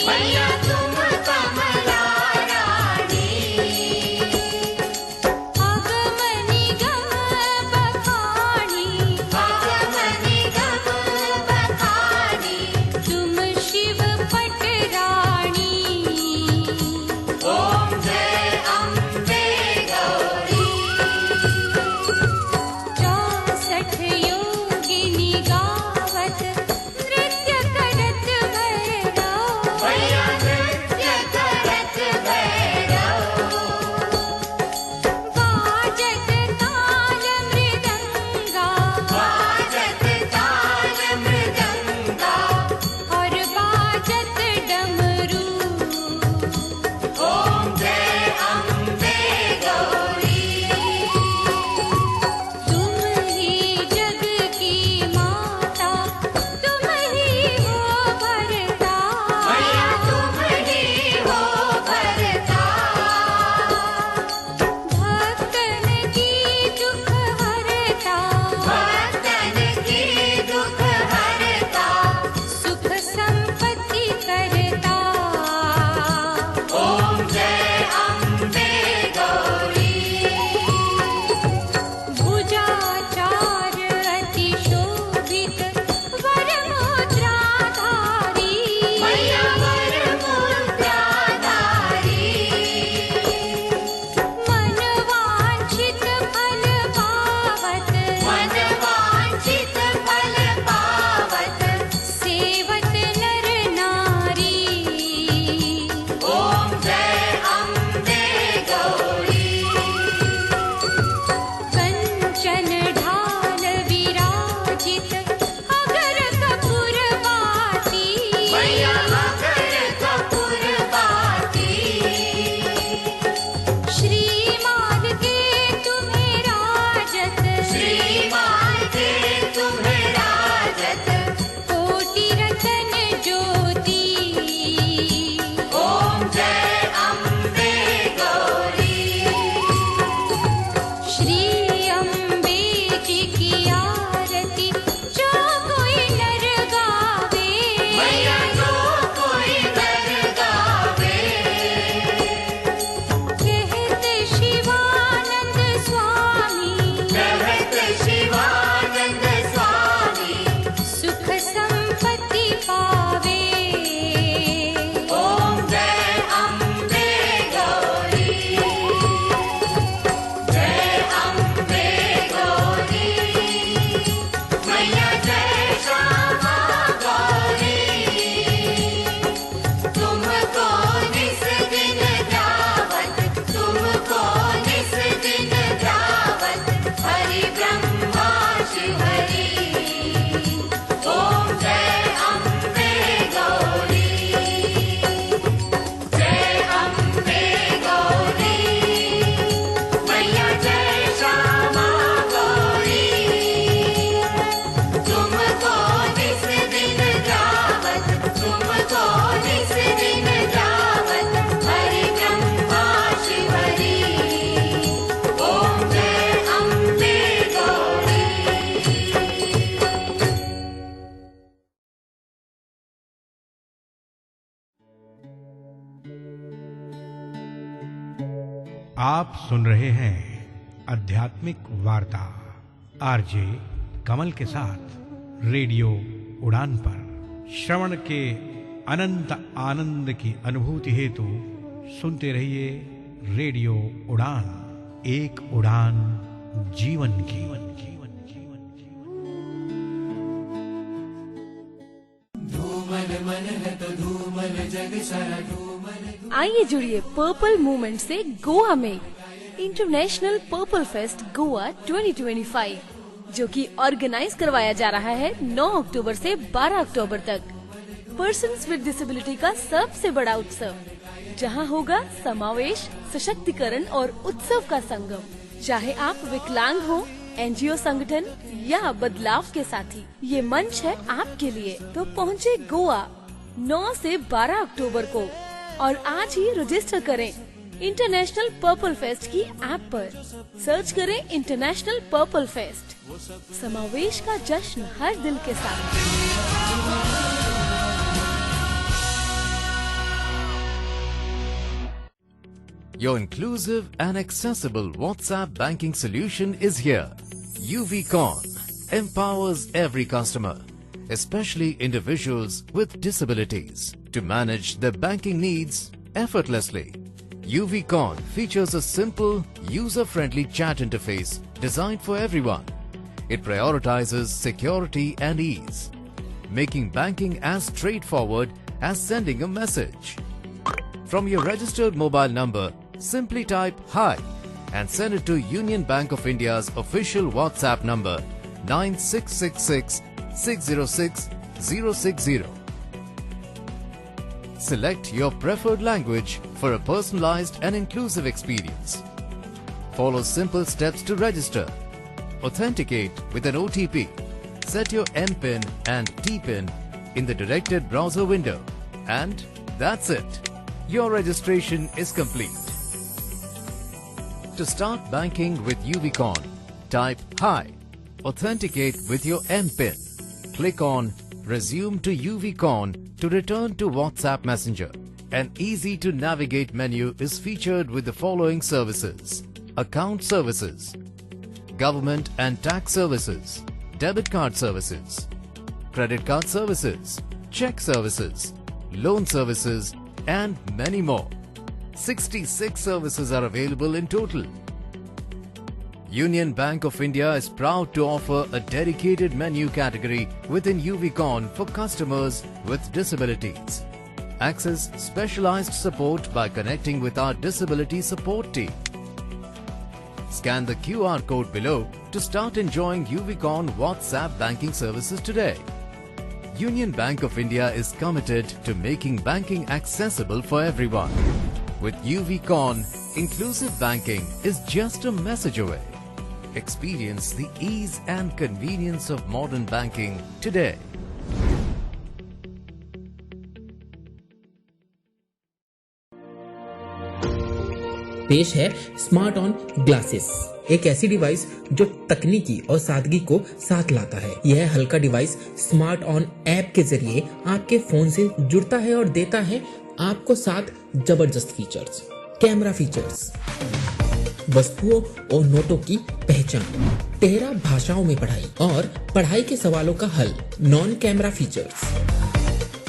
मैया तुम कमला रानी। अगमनि गम बखानी, अगमनि गम बखानी, तुम शिव पट रानी। ओम जय अम्बे गौरी। 64 योगिनी गावत नृत्य करत भैरव। मैया नृत्य करत भैरव। बाजत ताल मृदंगा, बाजत ताल मृदंगा, और बाजत डमरू। ओम जय अम्बे गौरी। तुम ही जग की माता, तुम ही हो भरता। मैया तुम ही हो भरता। भक्तन की दुख हरता, भक्तन की दुख हरता, सुख संपत्ति करता। ओम जय अम्बे गौरी। भुजाचार अति शोभित वर मुद्राधारी। मैया वर मुद्राधारी। मन वांछित फल पावत, मन वांछित फल पावत, सेवत नर नारी। ओम जय अम्बे गौरी। कंचन ढाल विराजित अगर कपूर बाती। मैया अगर कपूर बाती। श्रीमान के तुम्हें राजत, श्रीमान के तुम्हें राजत, कोटि रतन ज्योति। ओम जय अम्बे गौरी। श्री अम्बे जी की आरती जो कोई नर गावे। मैया जो कोई नर गावे। कहत शिवानंद स्वामी, कहत शिवानंद स्वामी, सुख संपत्ति पावे। ओम जय अम्बे गौरी। जय अम्बे गौरी। मैया जय श्यामा गौरी। तुमको निस दिन ध्यावत, तुमको निस दिन ध्यावत, हरि ब्रह्मा शिव हरि। ओम जय अम्बे गौरी। जय अम्बे गौरी। मैया जय श्यामा गौरी। तुमको निस दिन ध्यावत, तुमको निस दिन ध्यावत, हरि ब्रह्मा शिव हरि। ओम जय अम्बे गौरी। आप सुन रहे हैं आध्यात्मिक वार्ता आरजे कमल के साथ रेडियो उड़ान पर। श्रवण के अनंत आनंद की अनुभूति हेतु सुनते रहिए रेडियो उड़ान। एक उड़ान जीवन की। आइए जुड़िए पर्पल मूवमेंट से गोवा में इंटरनेशनल पर्पल फेस्ट गोवा 2025, जो कि ऑर्गेनाइज करवाया जा रहा है 9 अक्टूबर से 12 अक्टूबर तक। पर्सन्स विद डिसेबिलिटी का सबसे बड़ा उत्सव, जहां होगा समावेश, सशक्तिकरण और उत्सव का संगम। चाहे आप विकलांग हो, एनजीओ संगठन या बदलाव के साथी, ये मंच है आपके लिए। तो पहुँचे गोवा 9 से 12 अक्टूबर को और आज ही रजिस्टर करें इंटरनेशनल पर्पल फेस्ट की ऐप पर। सर्च करें इंटरनेशनल पर्पल फेस्ट। समावेश का जश्न हर दिल के साथ। Your inclusive and accessible WhatsApp banking solution is here. UVCon empowers every customer, especially individuals with disabilities, to manage their banking needs effortlessly. UVCon features a simple, user-friendly chat interface designed for everyone. It prioritizes security and ease, making banking as straightforward as sending a message. From your registered mobile number, simply type "Hi" and send it to Union Bank of India's official WhatsApp number 9666 606 060. Select your preferred language for a personalized and inclusive experience. Follow simple steps to register. Authenticate with an OTP. Set your MPIN and TPIN in the directed browser window. And that's it. Your registration is complete. To start banking with UVCon, type "Hi", authenticate with your MPIN. Click on Resume to UVCon to return to WhatsApp Messenger. An easy-to-navigate menu is featured with the following services: account services, government and tax services, debit card services, credit card services, check services, loan services, and many more. 66 services are available in total. Union Bank of India is proud to offer a dedicated menu category within UVCon for customers with disabilities. Access specialized support by connecting with our disability support team. Scan the QR code below to start enjoying UVCon WhatsApp banking services today. Union Bank of India is committed to making banking accessible for everyone. With UVCon, inclusive banking is just a message away. Experience the ease and convenience of modern banking today. पेश है smart on glasses, एक ऐसी device जो तकनीकी और सादगी को साथ लाता है। यह हल्का डिवाइस स्मार्ट ऑन ऐप के जरिए आपके फोन से जुड़ता है और देता है आपको 7 जबरदस्त फीचर्स। कैमरा फीचर्स, वस्तुओं और नोटों की पहचान, 13 भाषाओं में पढ़ाई और पढ़ाई के सवालों का हल। Non camera features,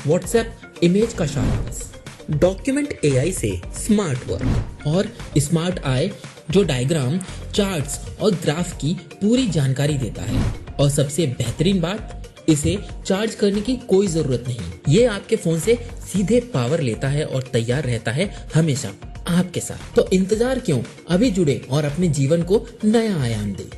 WhatsApp image का सारांश, डॉक्यूमेंट एआई से स्मार्ट वर्क और स्मार्ट आई जो डायग्राम, चार्ट्स और ग्राफ की पूरी जानकारी देता है। और सबसे बेहतरीन बात, इसे चार्ज करने की कोई जरूरत नहीं। ये आपके फोन से सीधे पावर लेता है और तैयार रहता है हमेशा आपके साथ। तो इंतजार क्यों, अभी जुड़े और अपने जीवन को नया आयाम दे।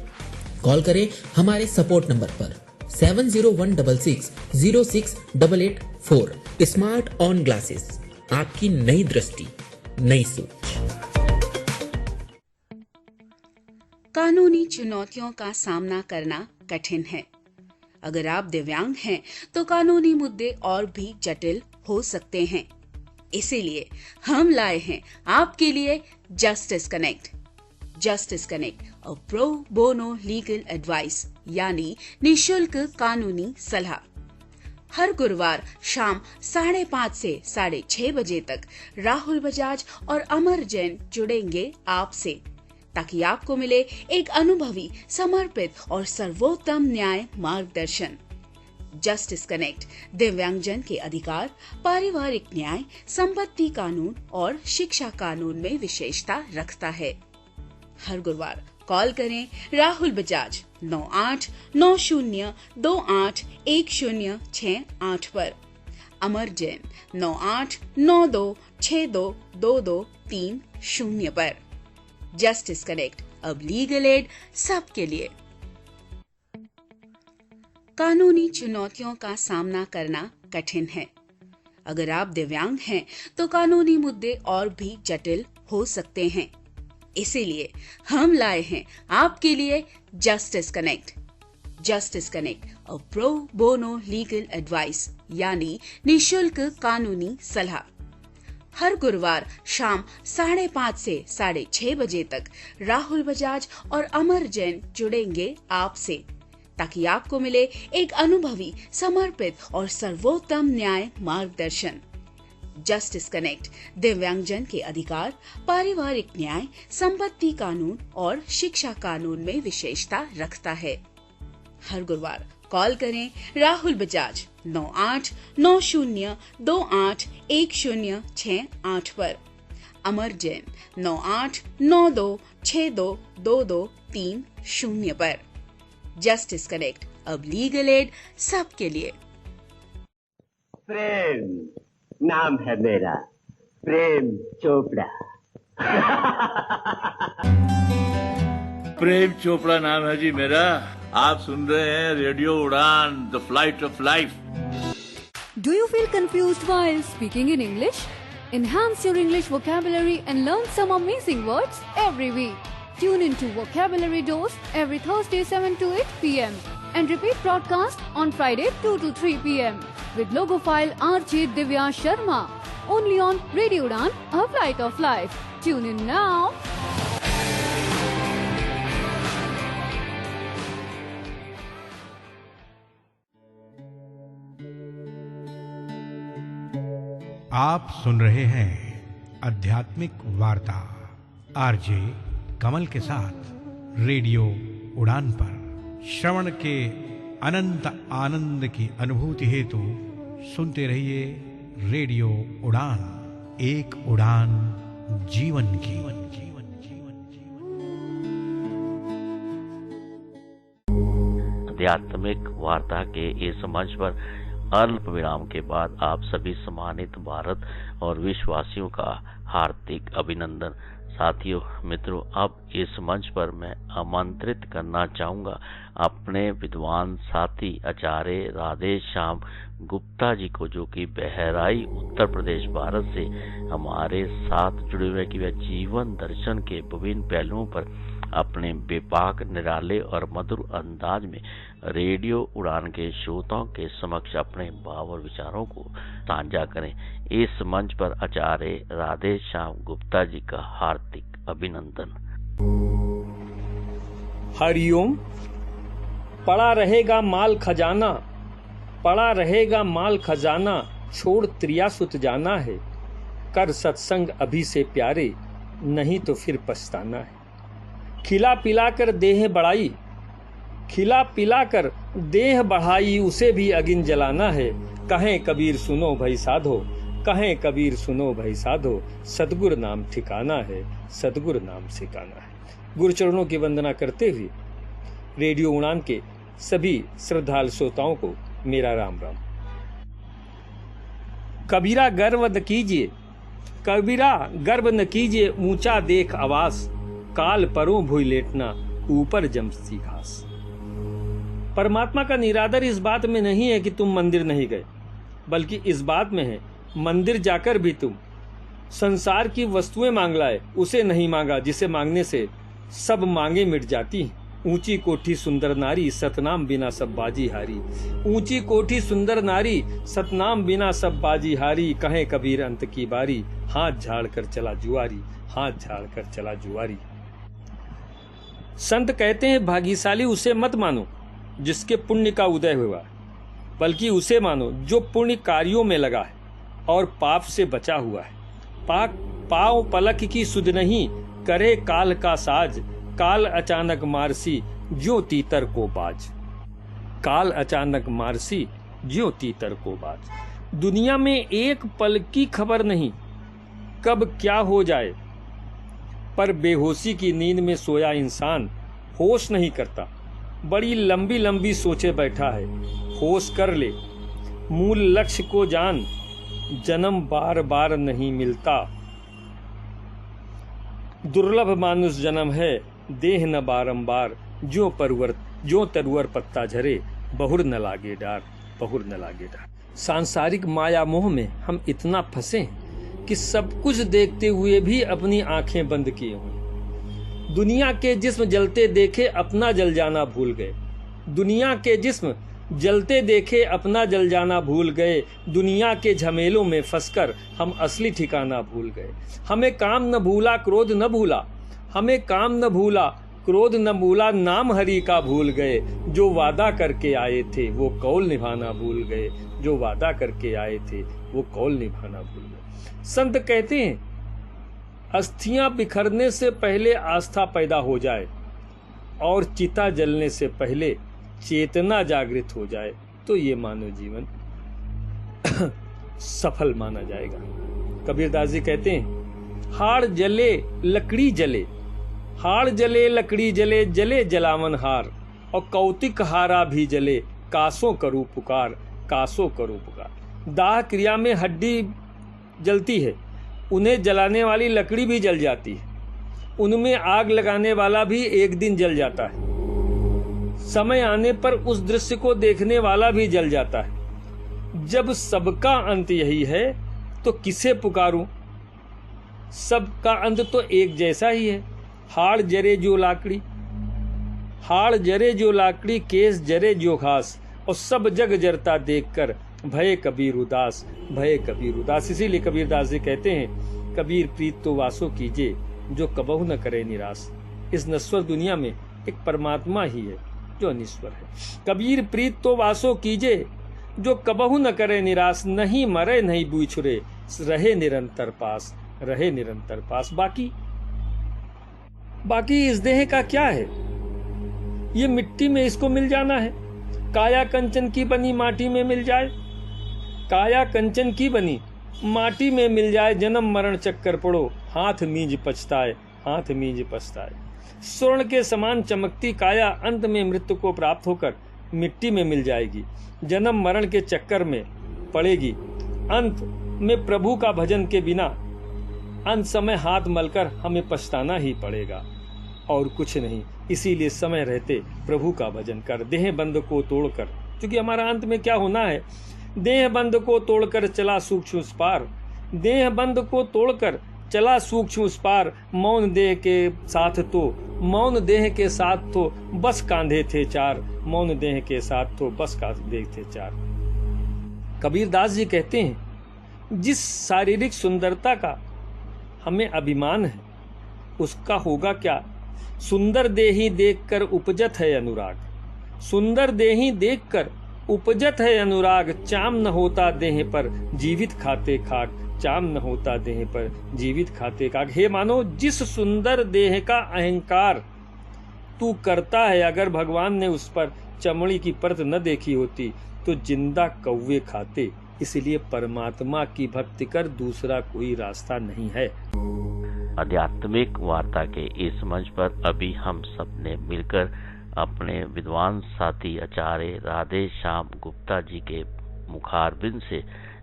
कॉल करें हमारे सपोर्ट नंबर पर 7016606884। स्मार्ट ऑन ग्लासेस, आपकी नई दृष्टि, नई सोच। कानूनी चुनौतियों का सामना करना कठिन है। अगर आप दिव्यांग हैं तो कानूनी मुद्दे और भी जटिल हो सकते हैं। इसीलिए हम लाए हैं आपके लिए justice connect. Justice connect, a pro bono legal advice, यानी निशुल्क कानूनी सलाह। हर गुरुवार शाम 5:30 से 6:30 बजे तक राहुल बजाज और अमर जैन जुड़ेंगे आपसे, ताकि आपको मिले एक अनुभवी, समर्पित और सर्वोत्तम न्याय मार्गदर्शन। जस्टिस कनेक्ट दिव्यांगजन के अधिकार, पारिवारिक न्याय, संपत्ति कानून और शिक्षा कानून में विशेषता रखता है। हर गुरुवार कॉल करें राहुल बजाज 9890281068 पर, अमर जैन 9892622230 पर। जस्टिस कनेक्ट, अब लीगल एड सबके लिए। कानूनी चुनौतियों का सामना करना कठिन है। अगर आप दिव्यांग हैं तो कानूनी मुद्दे और भी जटिल हो सकते हैं। इसीलिए हम लाए हैं आपके लिए justice connect. Justice connect, a pro bono legal advice, यानी निशुल्क कानूनी सलाह। हर गुरुवार शाम 5:30 से 6:30 बजे तक राहुल बजाज और अमर जैन जुड़ेंगे आपसे, ताकि आपको मिले एक अनुभवी, समर्पित और सर्वोत्तम न्याय मार्गदर्शन। जस्टिस कनेक्ट दिव्यांगजन के अधिकार, पारिवारिक न्याय, संपत्ति कानून और शिक्षा कानून में विशेषता रखता है। हर गुरुवार कॉल करें राहुल बजाज 9890281068 पर, अमर जैन 9892622230 पर। जस्टिस कनेक्ट, अब लीगल एड सबके लिए। प्रेम नाम है मेरा, प्रेम चोपड़ा। प्रेम चोपड़ा नाम है जी मेरा। आप सुन रहे हैं रेडियो उड़ान, the flight of life. Do you feel confused while speaking in English? Enhance your English vocabulary and learn some amazing words every week. Tune into Vocabulary Dose every Thursday 7 to 8 p.m. and repeat broadcast on Friday 2 to 3 p.m. with logophile RJ Divya Sharma. Only on Radio Udan, a flight of life. Tune in now. आप सुन रहे हैं आध्यात्मिक वार्ता RJ कमल के साथ radio उड़ान पर। श्रवण के अनंत आनंद की अनुभूति हेतु सुनते रहिए रेडियो उड़ान, एक उड़ान जीवन की। आध्यात्मिक वार्ता के इस मंच पर अल्प विराम के बाद आप सभी सम्मानित भारत और विश्ववासियों का हार्दिक अभिनंदन। साथियों, मित्रों, अब इस मंच पर मैं आमंत्रित करना चाहूंगा अपने विद्वान साथी आचार्य राधे श्याम गुप्ता जी को, जो कि बहराई उत्तर प्रदेश भारत से हमारे साथ जुड़े हुए कि वे जीवन दर्शन के विभिन्न पहलुओं पर अपने बेबाक, निराले और मधुर अंदाज में रेडियो उड़ान के श्रोताओं के समक्ष अपने भाव और विचारों को साझा करें। इस मंच पर आचार्य राधे श्याम गुप्ता जी का हार्दिक अभिनंदन। हरिओम। पड़ा रहेगा माल खजाना, पड़ा रहेगा माल खजाना, छोड़ त्रियासुत जाना है। कर सत्संग अभी से प्यारे, नहीं तो फिर पछताना है। खिला पिला कर देह बढ़ाई, खिला पिला कर देह बढ़ाई, उसे भी अगिन जलाना है। कहें कबीर सुनो भाई साधो, कहें कबीर सुनो भाई साधो, सतगुरु नाम ठिकाना है, सतगुरु नाम ठिकाना है। गुरुचरणों की वंदना करते हुए रेडियो उड़ान के सभी श्रद्धालु श्रोताओं को मेरा राम राम। कबीरा गर्व न कीजिए, कबीरा गर्व न कीजिए, ऊंचा देख आवास, काल परों भूई लेटना, ऊपर जमती घास। परमात्मा का निरादर इस बात में नहीं है कि तुम मंदिर नहीं गए, बल्कि इस बात में है मंदिर जाकर भी तुम संसार की वस्तुएं मांग लाए, उसे नहीं मांगा जिसे मांगने से सब मांगे मिट जाती हैं। ऊंची कोठी सुंदर नारी, सतनाम बिना सब बाजी हारी। ऊंची कोठी सुंदर नारी, सतनाम बिना सब बाजी हारी। कहें कबीर अंत की बारी, हाथ झाड़ कर चला जुआरी, हाथ झाड़ कर चला जुआरी। संत कहते हैं भाग्यशाली उसे मत मानो जिसके पुण्य का उदय हुआ, बल्कि उसे मानो जो पुण्य कार्यों में लगा है और पाप से बचा हुआ है। पाँव पलक की सुध नहीं, करे काल का साज, काल अचानक मारसी ज्यों तीतर को बाज। काल अचानक मारसी ज्यों तीतर को बाज। दुनिया में एक पल की खबर नहीं कब क्या हो जाए, पर बेहोशी की नींद में सोया इंसान होश नहीं करता, बड़ी लंबी लंबी सोचे बैठा है। होश कर ले, मूल लक्ष्य को जान, जन्म बार बार नहीं मिलता। दुर्लभ मानुष जन्म है, देह न बारंबार, जो तरुवर पत्ता झरे, बहुर न लागे डार, बहुर न लागे डार। सांसारिक माया मोह में हम इतना फंसे कि सब कुछ देखते हुए भी अपनी आंखें बंद किए हुए। दुनिया के जिस्म जलते देखे अपना जल जाना भूल गए, दुनिया के जिस्म जलते देखे अपना जल जाना भूल गए। दुनिया के झमेलों में फंसकर हम असली ठिकाना भूल गए। हमें काम न भूला क्रोध न भूला, हमें काम न भूला क्रोध न भूला, नाम हरि का भूल गए। जो वादा करके आए थे वो कौल निभाना भूल गए, जो वादा करके आए थे वो कौल निभाना भूल गए। संत कहते हैं अस्थियां बिखरने से पहले आस्था पैदा हो जाए और चिता जलने से पहले चेतना जागृत हो जाए तो ये मानव जीवन सफल माना जाएगा। कबीरदास जी कहते हैं हाड़ जले लकड़ी जले, हाड़ जले लकड़ी जले, जले जलावन हार, और कौतिक हारा भी जले, कासों करूं पुकार, कासों करूं पुकार। दाह क्रिया में हड्डी जलती है, उन्हें जलाने वाली लकड़ी भी जल जाती है, उनमें आग लगाने वाला भी एक दिन जल जाता है, समय आने पर उस दृश्य को देखने वाला भी जल जाता है। जब सबका अंत यही है तो किसे पुकारूं? सबका अंत तो एक जैसा ही है। हाड़ जरे जो लाकड़ी, हाड़ जरे जो लाकड़ी, केस जरे जो घास, और सब जग जरता देखकर भय कबीर उदास, भय कबीर उदास। इसीलिए कबीरदास जी कहते हैं कबीर प्रीत तो वासो कीजिए जो कबहु न करे निराश। इस नश्वर दुनिया में एक परमात्मा ही है जो अनिश्वर है। कबीर प्रीत तो वासो कीजिए जो कबहु न करे निराश, नहीं मरे नहीं बूछुरे, रहे निरंतर पास, रहे निरंतर पास। बाकी इस देह का क्या है? ये मिट्टी में इसको मिल जाना है। काया कंचन की बनी माटी में मिल जाए, काया कंचन की बनी माटी में मिल जाए, जन्म मरण चक्कर पड़ो, हाथ मींज पछताए, हाथ मींज पछताए। स्वर्ण के समान चमकती काया अंत में मृत्यु को प्राप्त होकर मिट्टी में मिल जाएगी, जन्म मरण के चक्कर में पड़ेगी। अंत में प्रभु का भजन के बिना अंत समय हाथ मलकर हमें पछताना ही पड़ेगा और कुछ नहीं। इसीलिए समय रहते प्रभु का भजन कर, देह बंध को तोड़कर, क्योंकि हमारा अंत में क्या होना है। देह बंध को तोड़कर चला सूक्ष्म उस पार, देह बंध को तोड़कर चला सूक्ष्म उस पार, मौन देह के साथ तो, मौन देह के साथ तो बस कांधे थे चार, मौन देह के साथ तो बस कांधे थे चार। कबीरदास जी कहते हैं जिस शारीरिक सुंदरता का हमें अभिमान है उसका होगा क्या? सुंदर देही देखकर उपजत है अनुराग, सुंदर देही देखकर उपजत है अनुराग, चाम न होता देह पर जीवित खाते खाक, चाम न होता देह पर जीवित खाते खाक। हे मानो जिस सुंदर देह का अहंकार तू करता है, अगर भगवान ने उस पर चमड़ी की परत न देखी होती तो जिंदा कौवे खाते। इसलिए परमात्मा की भक्ति कर, दूसरा कोई रास्ता नहीं है। आध्यात्मिक वार्ता के इस मंच पर अभी हम सब ने मिलकर अपने विद्वान साथी आचार्य राधे श्याम गुप्ता जी के मुखारबिंद से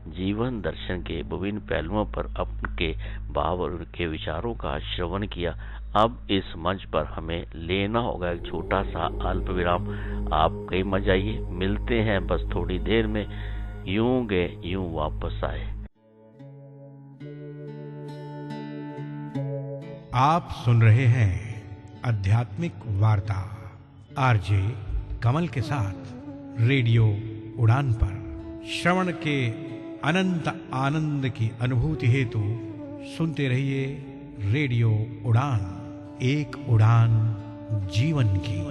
जीवन दर्शन के विभिन्न पहलुओं पर उनके भाव और उनके विचारों का श्रवण किया। अब इस मंच पर हमें लेना होगा एक छोटा सा अल्प विराम। आप कहीं मत जाइए, मिलते हैं बस थोड़ी देर में। यूं गए यूं वापस आए। आप सुन रहे हैं आध्यात्मिक वार्ता आरजे कमल के साथ रेडियो उड़ान पर। श्रवण के अनंत आनंद की अनुभूति हेतु सुनते रहिए रेडियो उड़ान, एक उड़ान जीवन की।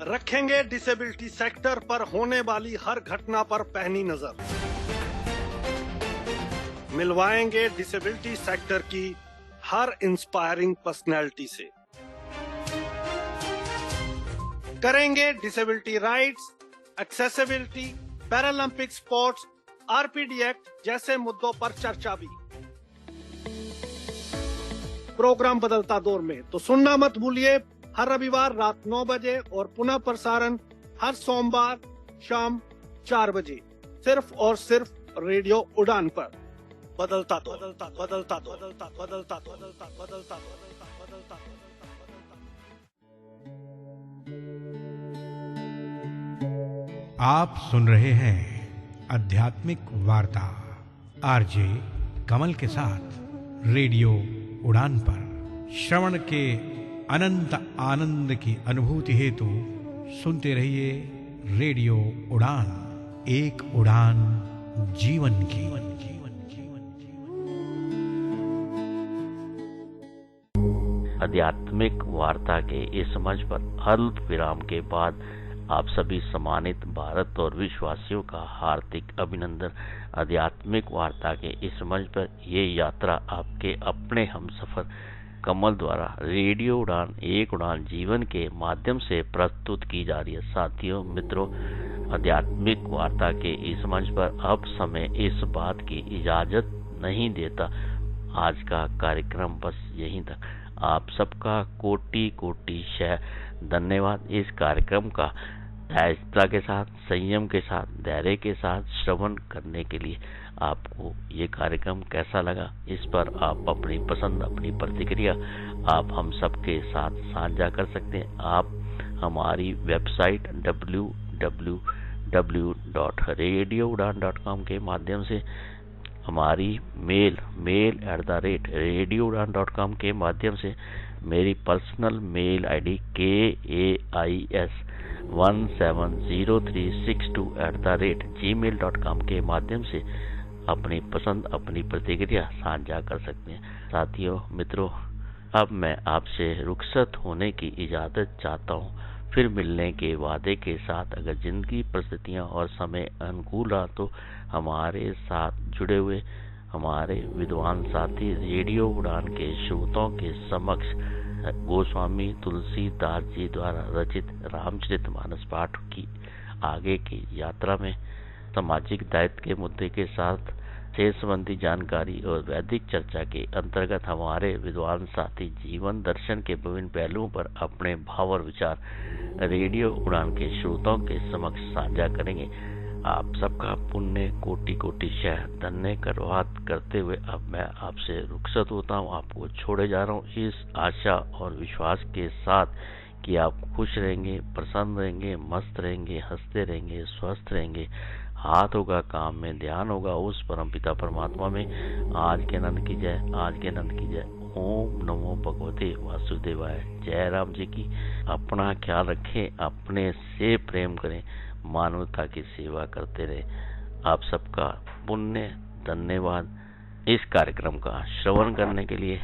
रखेंगे डिसेबिलिटी सेक्टर पर होने वाली हर घटना पर पैनी नजर, मिलवाएंगे डिसेबिलिटी सेक्टर की हर इंस्पायरिंग पर्सनैलिटी से, करेंगे disability rights, accessibility, Paralympic sports, RPD act जैसे मुद्दों पर चर्चा भी। प्रोग्राम बदलता दौर में तो सुनना मत भूलिए, हर रविवार रात 9 बजे और पुनः प्रसारण हर सोमवार शाम 4 बजे, सिर्फ और सिर्फ रेडियो उड़ान पर। बदलता दौर, बदलता बदलता बदलता बदलता बदलता बदलता बदलता। आप सुन रहे हैं आध्यात्मिक वार्ता आरजे कमल के साथ रेडियो उड़ान पर। श्रवण के अनंत आनंद की अनुभूति हेतु सुनते रहिए रेडियो उड़ान, एक उड़ान जीवन की। आध्यात्मिक वार्ता के इस मंच पर अल्प विराम के बाद आप सभी सम्मानित भारत और विश्ववासियों का हार्दिक अभिनंदन। आध्यात्मिक वार्ता के इस मंच पर ये यात्रा आपके अपने हमसफर कमल द्वारा रेडियो उड़ान एक उड़ान जीवन के माध्यम से प्रस्तुत की जा रही है। साथियों, मित्रों, आध्यात्मिक वार्ता के इस मंच पर अब समय इस बात की इजाजत नहीं देता। आज का कार्यक्रम बस यहीं तक। आप सबका कोटि कोटि शह धन्यवाद। इस कार्यक्रम का धैर्यता के साथ, संयम के साथ, धैर्य के साथ श्रवण करने के लिए आपको ये कार्यक्रम कैसा लगा, इस पर आप अपनी पसंद, अपनी प्रतिक्रिया आप हम सबके साथ साझा कर सकते हैं। आप हमारी वेबसाइट www.radioudan.com के माध्यम से, हमारी mail@radioudan.com के माध्यम से, मेरी पर्सनल मेल आईडी KAIS170362 के माध्यम से अपनी पसंद, अपनी प्रतिक्रिया साझा कर सकते हैं। साथियों, मित्रों, अब मैं आपसे रुखसत होने की इजाजत चाहता हूँ। फिर मिलने के वादे के साथ, अगर जिंदगी, परिस्थितियाँ और समय अनुकूल रहा तो हमारे साथ जुड़े हुए हमारे विद्वान साथी रेडियो उड़ान के श्रोताओं के समक्ष गोस्वामी तुलसीदास जी द्वारा रचित रामचरितमानस पाठ की आगे की यात्रा में सामाजिक दायित्व के मुद्दे के साथ सेहत संबंधी जानकारी और वैदिक चर्चा के अंतर्गत हमारे विद्वान साथी जीवन दर्शन के विभिन्न पहलुओं पर अपने भाव और विचार रेडियो उड़ान के श्रोताओं के समक्ष साझा करेंगे। आप सबका पुण्य कोटि कोटि शह धन्यवाद करते हुए अब मैं आपसे रुखसत होता हूँ। आपको छोड़े जा रहा हूँ इस आशा और विश्वास के साथ कि आप खुश रहेंगे, प्रसन्न रहेंगे, मस्त रहेंगे, हंसते रहेंगे, स्वस्थ रहेंगे। हाथ होगा काम में, ध्यान होगा उस परमपिता परमात्मा में। आज के आनंद की जय, आज के आनंद की जय। ओम नमो भगवते वासुदेवाय। जय राम जी की। अपना ख्याल रखें, अपने से प्रेम करें, मानवता की सेवा करते रहे। आप सबका पुण्य धन्यवाद। इस कार्यक्रम का श्रवण करने के लिए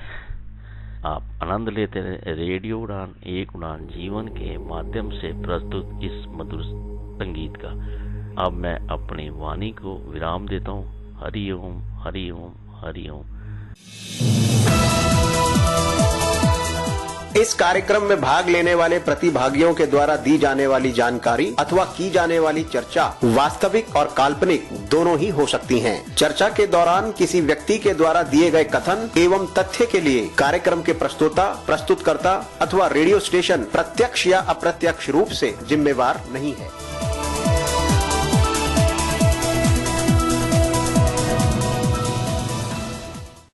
आप आनंद लेते रहे। रेडियो उड़ान एक उड़ान जीवन के माध्यम से प्रस्तुत इस मधुर संगीत का अब मैं अपनी वाणी को विराम देता हूँ। हरि ओम, हरि ओम, हरि ओम। इस कार्यक्रम में भाग लेने वाले प्रतिभागियों के द्वारा दी जाने वाली जानकारी अथवा की जाने वाली चर्चा वास्तविक और काल्पनिक दोनों ही हो सकती हैं। चर्चा के दौरान किसी व्यक्ति के द्वारा दिए गए कथन एवं तथ्य के लिए कार्यक्रम के प्रस्तोता, प्रस्तुतकर्ता अथवा रेडियो स्टेशन प्रत्यक्ष या अप्रत्यक्ष रूप से जिम्मेवार नहीं है।